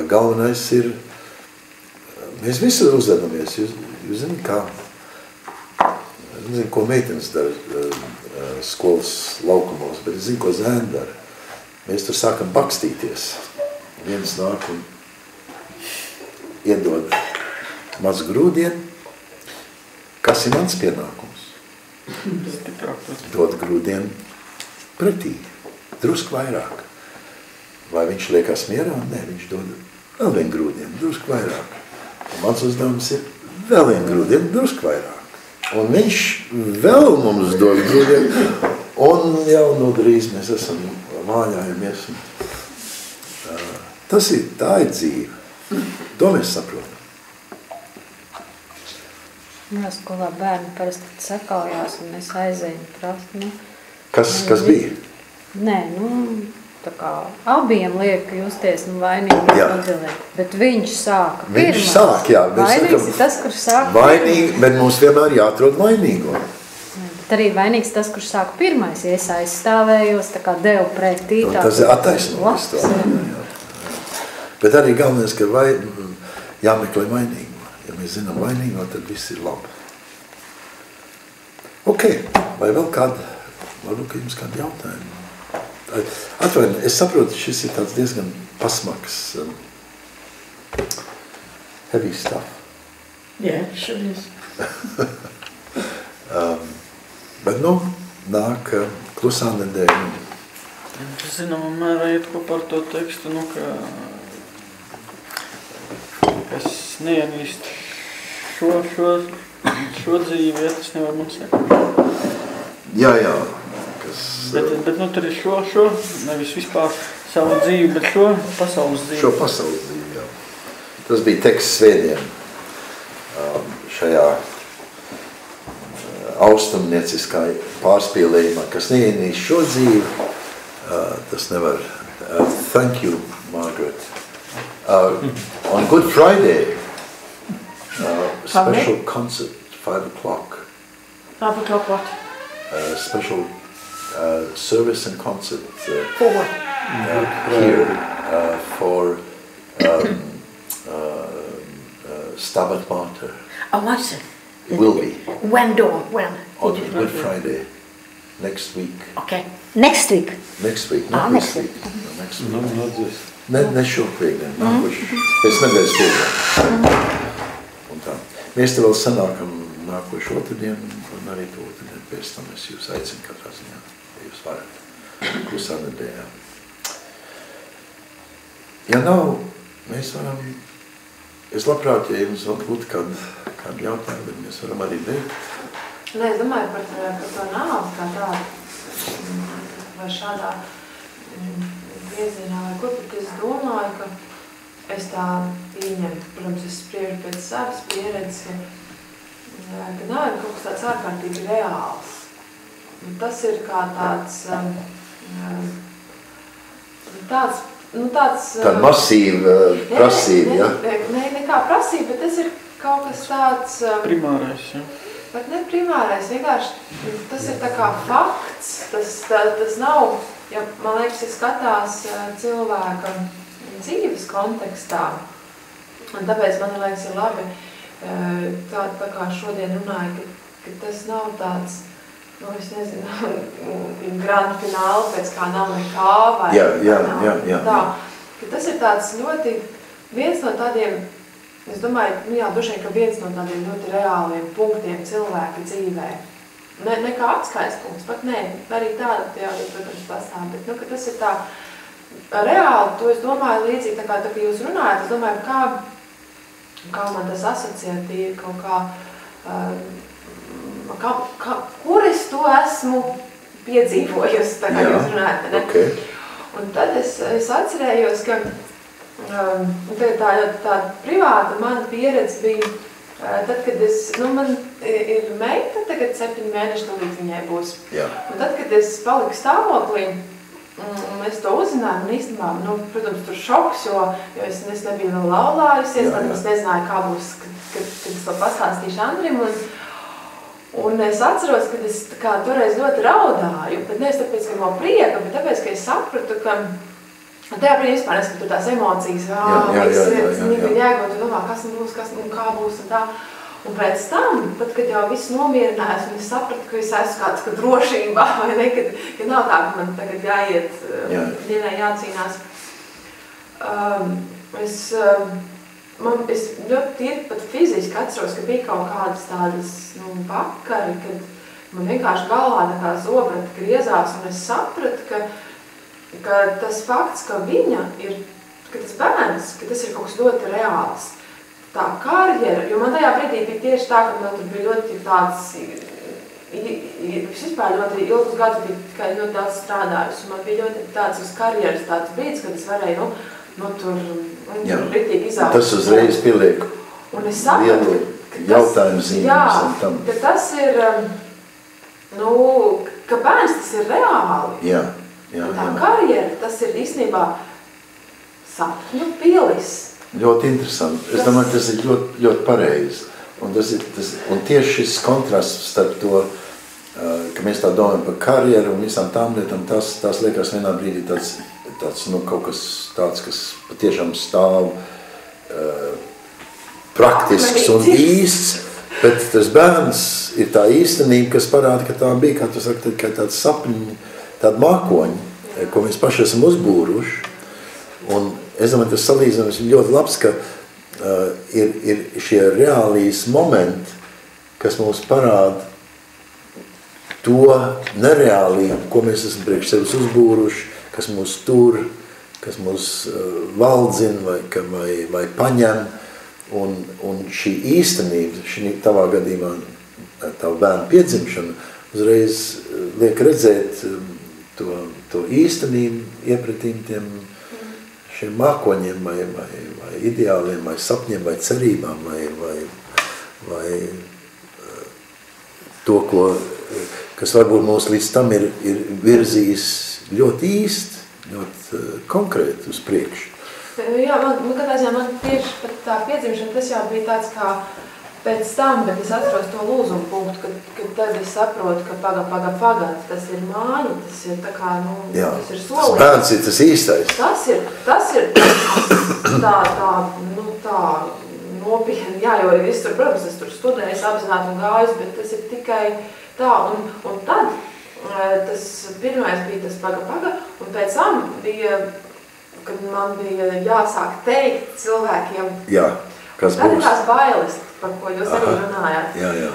Galvenais ir, mēs visi uzvedamies, jūs zināt kā, es nezinu, ko meitenes dara skolas laukumos, bet es zinu, ko zēni dara. Mēs tur sākam bakstīties. Viens nāk un iedod mazu grūdienu. Kas ir mans pienākums? Dod grūdienu pretī, drusku vairāk. Vai viņš liekas mierā? Nē, viņš dod vēl vienu grūdienu, drusku vairāk. Un mans uzdevums ir vēl vienu grūdienu, drusku vairāk. Un viņš vēl mums dod grūdienu, un jau no drīz mēs esam vājājamies. Tā ir dzīve. To mēs saprotam. Jā, skolā bērni parasti sakaujās un es aizēju prast. Kas bija? Nē, tā kā abiem liek justies vainīgi atbildēt, bet viņš sāka pirmais. Viņš sāk, jā. Vainīgs ir tas, kurš sāka vainīgi, bet mums vienmēr jāatrod vainīgo. Bet arī vainīgs tas, kurš sāka pirmais, ja es aizstāvējos, tā kā devu pretī. Tas ir attaisnojums to. Bet arī galvenais, ka jāmeklē vainīgo. Ja mēs zinām vainīgo, tad viss ir labi. Ok, vai vēl varbūt jums kādi jautājumi? Atvaini, es saprotu, šis ir tāds diezgan pasmaks, heavy stuff. Yeah, sure is. Bet, nāk klusā nedēļa. Zināmā mērā iet kopā ar to tekstu, ka es neienīstu šo dzīvi, ja tas nevar man sekot. Jā. Bet tur ir šo, nevis vispār savu dzīvi, bet šo pasaules dzīvi. Šo pasaules dzīvi, jā. Tas bija teksts svētdien šajā austrumnieciskā pārspīlējumā, kas neienīst šo dzīvi, tas nevar. Thank you, Margaret. On Good Friday, special concert, 5 o'clock. 5 o'clock what? Special service and concert For what? here for Stabat Mater. Oh, what's it? It will be When? on Good Friday, next week. Okay. Next week. Next week, not next this week. No, next week. No, not this. Ne šobrīd, pēc nedēļas pirmdien. Un tā. Mēs te vēl sanākam nākošu otrdien, un arī to otrdien pēc tam es jūs aicinu katrā ziņā, ja jūs varat. Klusā nedēļā. Ja nav, mēs varam, es labprāt, ja jums vēl būtu kādi jautājumi, bet mēs varam arī beigt. Nē, es domāju par to nāvi kā tādu, vai šādā iezīnā vai ko, bet es domāju, ka es tā pieņemu, protams, es spriežu pēc savas pieredzes, ka nāve ir kaut kas tāds ārkārtīgi reāls. Un tas ir kā tāds Tāda masīva prasība, ja? Ne kā prasība, bet tas ir kaut kas tāds... Primārais, ja? Bet ne primārais, vienkārši tas ir tā kā fakts, tas nav, ja man liekas, ja skatās cilvēka dzīves kontekstā, un tāpēc man liekas ir labi, tā kā šodien runāju, ka tas nav tāds, es nezinu, grand fināli pēc kā nav nekā, vai jā. Tā, ka tas ir tāds ļoti, viens no tādiem, es domāju, droši vien, ka viens no tādiem ļoti reāliem punktiem cilvēka dzīvē. Ne kā atskaits punkts, pat nē, arī tāda teorija, protams, pastāv, bet ka tas ir tā reāli, to es domāju līdzīgi, tā kā jūs runājat, es domāju, kā man tas asociatīvi kaut kā, kur es to esmu piedzīvojusi, tā kā jūs runājat, ne? Okay. Un tad es atcerējos, ka tā privāta mana pieredze bija, tad, kad man ir meita, tagad 7 mēneši tūlīt viņai būs. Jā. Un tad, kad es paliku stāvoklī, es to uzzināju, un īstenībā, protams, tur šoks, jo es nebiju vēl laulājusies, tad es nezināju, kā būs, kad es to pastāstīšu Andrim, un es atceros, ka es toreiz ļoti raudāju, bet nevis tāpēc, ka no prieka, bet tāpēc, ka es sapratu, ka tajā brīdī vispār neskatu tās emocijas, jēga, un tu domā, kas būs, kā būs, un tā. Un pēc tam, pat, kad jau viss nomierinājās, un es sapratu, ka es esmu kāds drošībā, vai ne, ka nav tā, ka man tagad jāiet, dienai jācīnās. Es ļoti tīri pat fiziski atceros, ka bija kaut kādas tādas vakari, kad man vienkārši galvā tā zobrata griezās, un es sapratu, ka tas fakts, ka viņa ir, ka tas bērns, ka tas ir kaut kas ļoti reāls. Tā karjera, jo man tajā brīdī bija tieši tā, ka man tur bija ļoti tāds, vispār ļoti ilgus gadus bija tikai ļoti daudz strādājusi, un man bija ļoti tāds uz karjeras tāds brīdis, kad es varēju, tur ritīgi izaugs. Tas uzreiz pieliek un es sapratu, jautājumu zīmes un tam. Jā, ka tas ir, ka bērns tas ir reāli. Jā. Tā karjera, tas ir īstenībā sapņu pilis. Ļoti interesanti. Es domāju, tas ir ļoti, ļoti pareizi. Un tieši šis kontrasts starp to, ka mēs tā domājam par karjeru un visām tām lietām, tās liekas vienā brīdī tāds kaut kas tāds, kas patiešām stāv praktisks un īsts, bet tas bērns ir tā īstenība, kas parāda, ka tā bija, kā tu saki, ka tāds sapņi, tādi mākoņi, ko mēs paši esam uzbūruši. Un es domāju, tas salīdzinājums ir ļoti labs, ka ir šie reālīs momenti, kas mums parāda to nereālību, ko mēs esam priekš sevis uzbūruši, kas mūs tur, kas mūs valdzina vai paņem. Un šī īstenība, šī tavā gadījumā, tavu bērnu piedzimšana, uzreiz liek redzēt to īstenību iepratīm tiem šiem mākoņiem vai ideāliem, vai sapņiem, vai cerībām, vai to, kas varbūt mūs līdz tam ir virzījis ļoti īsti, ļoti konkrēti uz priekšu. Jā, man tieši pat tā piedzimšana, tas jau bija tāds kā pēc tam, bet es atceros to lūzumu punktu, kad tad es saprotu, ka paga, tas ir māja, tas ir tā kā, tas ir solījums. Tas bērns ir tas īstais. Tas ir tā nopietni, jā, jo es tur, protams, es tur studēju, apzināti un gājus, bet tas ir tikai tā, un tad tas pirmais bija tas paga, un pēc tam bija, kad man bija jāsāk teikt cilvēkiem, jā, kas tad būs. Ir tās bailes, par ko jūs arī runājāt. Jā.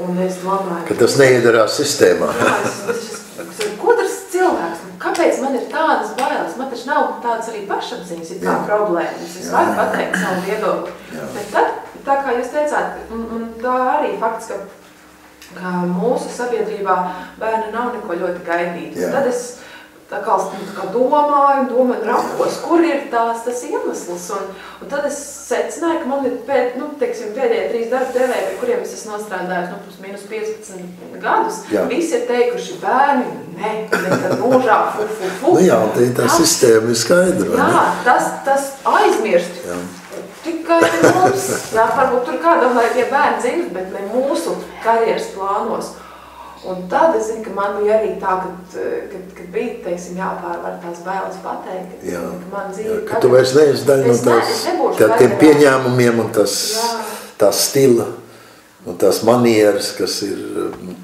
Un es domāju, ka tas neiedarās sistēmā. Jā, es gudrs cilvēks, kāpēc man ir tādas bailes? Man taču nav tādas arī pašapziņas, ir tā problēmas. Es varu pateikt savu viedokli. Bet tad, tā kā jūs teicāt, un tā arī fakts, ka mūsu sabiedrībā bērni nav neko ļoti gaidīti. Tad es tā kā domāju, rapos, kur ir tas iemesls. Un tad es secināju, ka man ir pēdējie 3 darba devēji, pie kuriem es esmu nostrādājusi plus mīnus 15 gadus. Visi ir teikuši bērni, nekad mūžā, fu. Jā, tā sistēma ir skaidra. Jā, tas aizmirst. Tikai mums, varbūt tur kādam, lai tie bērni dzimst, bet ne mūsu karjeras plānos. Un tad es zinu, ka man bija arī tā, kad bija, teiksim, jāpārvar tās bailes pateikt, ka man dzīve... Ka tu vairs neesi daļa no tiem pieņēmumiem un tā stila un tās manieras, kas ir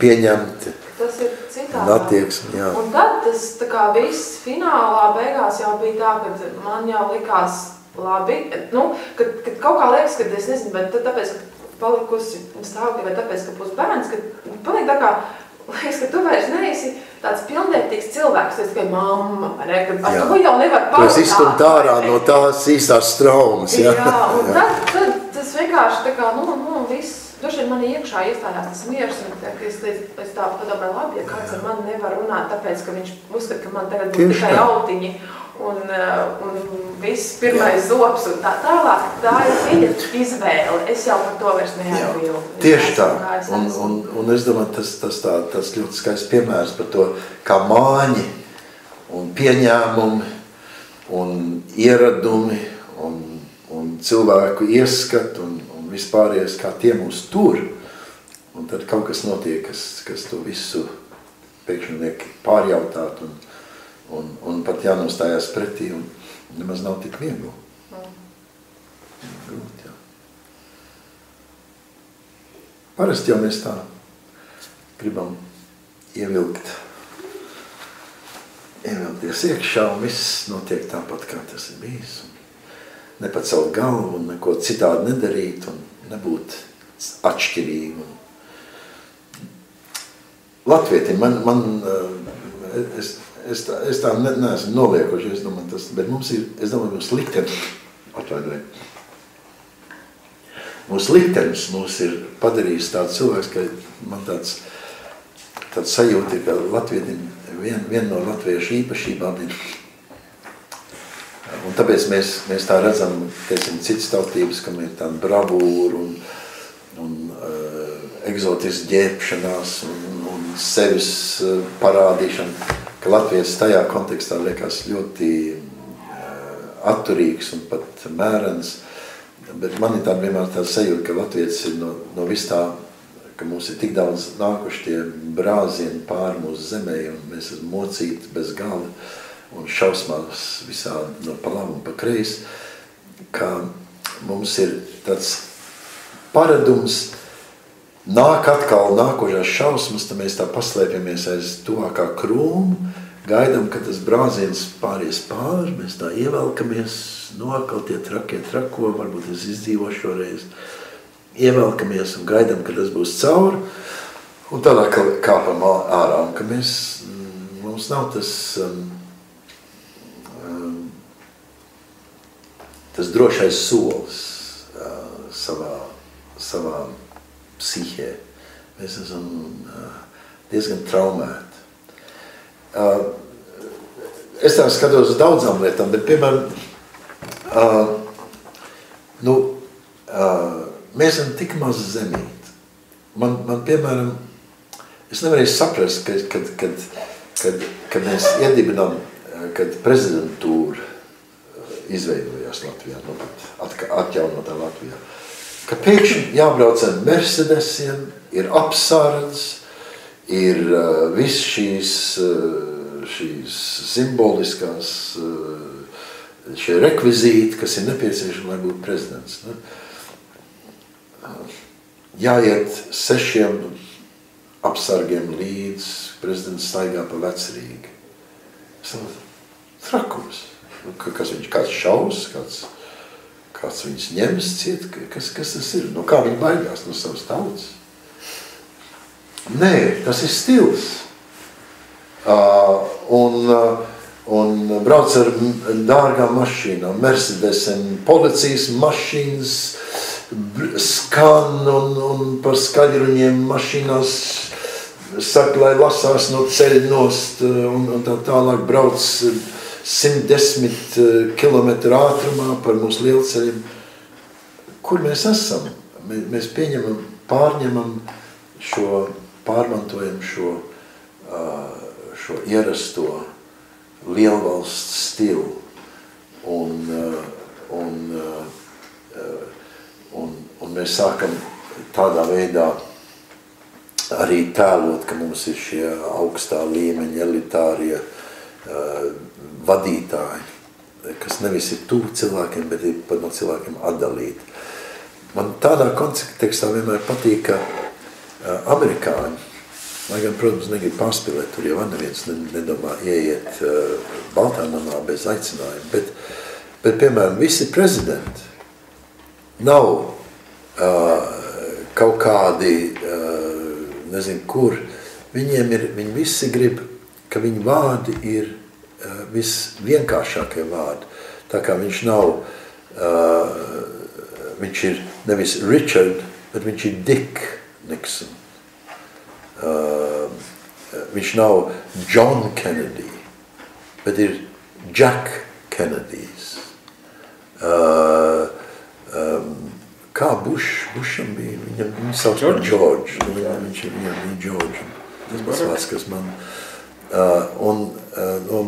pieņemti. Tas ir citādi. Un attieksmi, jā. Un tad tas tā kā viss finālā beigās jau bija tā, kad man jau likās labi, kad kaut kā liekas, kad es nezinu, bet tāpēc, ka palikusi stāvokļi vai tāpēc, ka būs bērns, kad palika tā kā liekas, ka tu vairs neesi tāds pilnvērtīgs cilvēks, tas tikai mamma, kad ar to jau nevar parunāt. Tu esi izstumt ārā no tās īstās traumas, jā. Jā, un tad tas vienkārši tā kā, viss, droši man iekšā iestājās tas miers, un es tā padomāju, labi, ja kāds ar mani nevar runāt, tāpēc, ka viņš uzskata, ka man tagad būs tikai autiņi, un viss pirmais zobs un tā tālāk, tā ir viņa izvēle. Es jau par to vairs neatbildu. Tieši tā. Un es domāju, tas ļoti skaists piemērs par to, kā māņi un pieņēmumi un ieradumi un cilvēku ieskatu un vispārējais, kā tie mūs tur. Un tad kaut kas notiek, kas to visu pēkšņi liek pārjautāt un pat jānostājās pretī, un nemaz nav tik viegli. Grūti, jā. Parasti jau mēs tā gribam ievilkties iekšā, un viss notiek tāpat, kā tas ir bijis. Nepacelt galvu, un neko citādi nedarīt, un nebūt atšķirīgi. Latvietim, es tā neesmu noliekoši, bet mums ir, es domāju, mums liktenis, mūsu liktenis mūs ir padarījis tāds cilvēks, ka man tāds sajūta ir, ka latvietim viena no latviešu īpašībām ir. Un tāpēc mēs tā redzam, teiksim, citas tautības, kam ir tāda bravūra un egzotiska ģērbšanās un sevis parādīšana, ka Latvijas tajā kontekstā liekas ļoti atturīgs un pat mērens, bet man ir tāda vienmēr tāda sajūta, ka Latvijas ir no vis tā, ka mums ir tik daudz nākuši tie brāzieni pāri mūsu zemē, un mēs esam mocīti bez gala un šausmās visādi no pa labu un pa kreisi, ka mums ir tāds paradums, nāk atkal nākošās šausmas, tad mēs tā paslēpjamies aiz tuvākā krūma, gaidām, ka tas brāziens pāries pāri, mēs tā ievelkamies, atkal tie trakie trako, varbūt es izdzīvošu šoreiz, ievelkamies un gaidām, ka tas būs cauri, un tālāk kāpam ārā, un ka mums nav tas drošais solis savā psihē. Mēs esam diezgan traumēti. Es tā skatos uz daudzām lietām, bet, piemēram, mēs esam tik maz zemīti. Man piemēram, es nevarēju saprast, kad mēs iedibinām, kad prezidentūra izveidojās Latvijā, atjaunotā Latvijā, ka pēkšņi jābrauc ar Mercedesiem, ir apsardz, ir viss šīs simboliskās, šie rekvizīti, kas ir nepieciešami, lai būtu prezidents. Jāiet 6 apsargiem līdz prezidents staigā pa Vecrīgi. Trakums. Kāds šaus, kāds viņus ņems ciet, kas tas ir? Kā viņi baigās no savas tautas? Nē, tas ir stils. Un brauc ar dārgām mašīnām, Mercedesiem, policijas mašīnas skan un par skaļruņiem mašīnās saka, lai lasās no ceļa nost un tā tālāk brauc 110 km ātrumā par mūsu lielceļiem. Kur mēs esam? Mēs pārņemam pārmantojam šo ierasto lielvalsts stilu un mēs sākam tādā veidā arī tēlot, ka mums ir šie augstā līmeņa elitārie vadītāji, kas nevis ir tuvu cilvēkiem, bet ir pat no cilvēkiem atdalīti. Man tādā kontekstā vienmēr patīk, ka amerikāņi, lai gan, protams, negrib pārspīlēt, tur jau neviens nedomā ieiet Baltā namā bez aicinājuma, bet piemēram, visi prezidenti nav kaut kādi, nezinu kur, viņi visi grib, ka viņu vārdi ir visvienkāršākie vārdi. Tā kā viņš nav, viņš ir nevis Richard, bet viņš ir Dick Nixon. Viņš nav John Kennedy, bet ir Jack Kennedys. Kā Busham bija, viņu sauc par George. Viņš ir George. Tas pats vārds, kas man... Un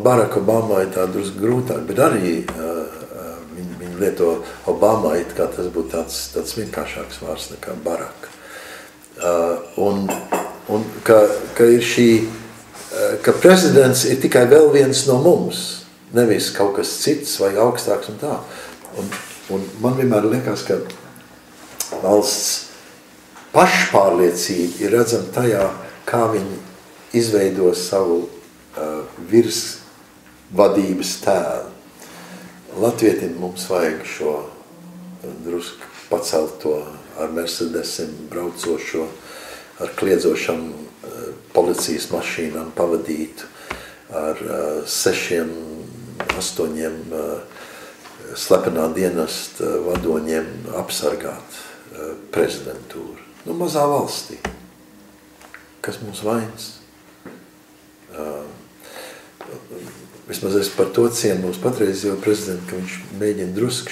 Barack Obama ir tā drusku grūtāk, bet arī viņi lieto Obama, kā tas būtu tāds vienkāršāks vārds nekā Barack. Un ka ir ka prezidents ir tikai vēl viens no mums, nevis kaut kas cits vai augstāks un tā. Un man vienmēr liekas, ka valsts pašpārliecība ir redzama tajā, kā viņi izveido savu virsvadības tēlu. Latvietim mums vajag šo drusku pacelt to ar Mercedesiem braucošo, ar kliedzošam policijas mašīnām pavadītu, ar 6, 8 slepenā dienesta vadoņiem apsargāt prezidentūru. Mazā valstī. Kas mums vainas? vismaz es par to cienu mūsu patreizējo prezidentu, ka viņš mēģina drusku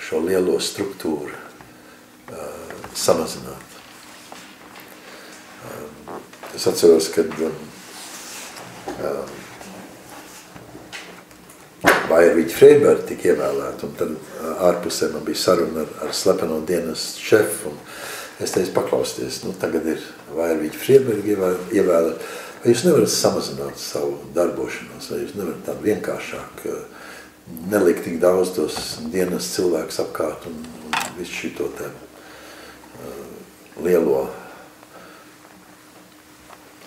šo lielo struktūru samazināt. Es atceros, kad Vairvīģa Freiberga tika ievēlēta, un tad ārpusē man bija saruna ar slepeno dienestu šefu, un es teicu, paklausties, tagad ir Vairvīģa Freiberga ievēlēta, vai jūs nevarat samazināt savu darbošanos, vai jūs nevarat tā vienkāršāk nelikt tik daudz tos dienestu cilvēkus apkārt un visu šito te lielo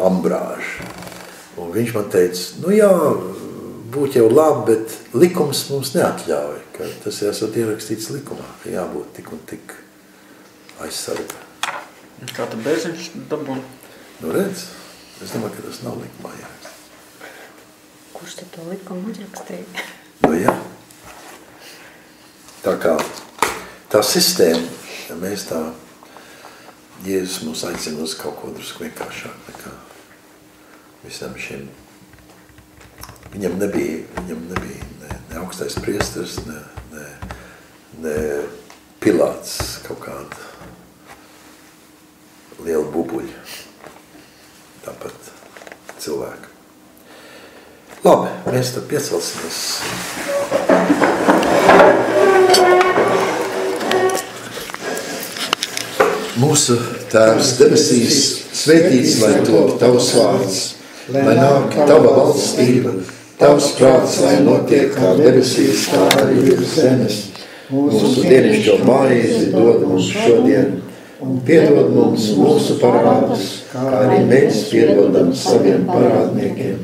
ambrāžu. Un viņš man teica, jā, būtu jau labi, bet likums mums neatļauj, ka tas jāsot ierakstīts likumā, ka jābūt tik un tik aizsarga. Kā tad Bērziņš dabūna? Redz, es domāju, ka tas nav likumā jārakstīt. Kurš tad to likumu uzrakstīja? Jā. Tā kā tā sistēma, ja mēs tā, Jēzus mūs aicina uz kaut ko drusku vienkāršāk nekā visam šim. Viņam nebija ne augstais priesteris, ne Pilāts kaut kāda liela bubuļa. Tāpat cilvēka. Labi, mēs tad piecelsimies. Mūsu Tēvs debesīs, svētīts, lai top tavs vārds, lai nāk tava valstība, tavs prāts, lai notiek kā debesīs, tā arī virs zemes. Mūsu dienišķo maizi dod mums šodien, un piedod mums mūsu parādus, kā arī mēs piedodam saviem parādniekiem.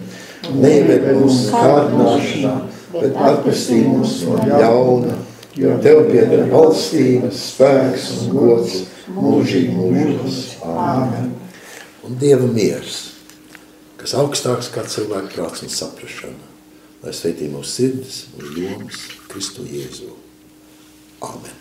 Neieved mūsu kārdināšanā, bet atpestī mūs no ļauna, jo tev pieder valstība, spēks un gods mūžīgi mūžos. Āmen. Un Dieva miers, kas augstāks kā cilvēka prāts un saprašana, lai svētī mūsu sirdis, mūsu domas, Kristu Jēzu. Āmen.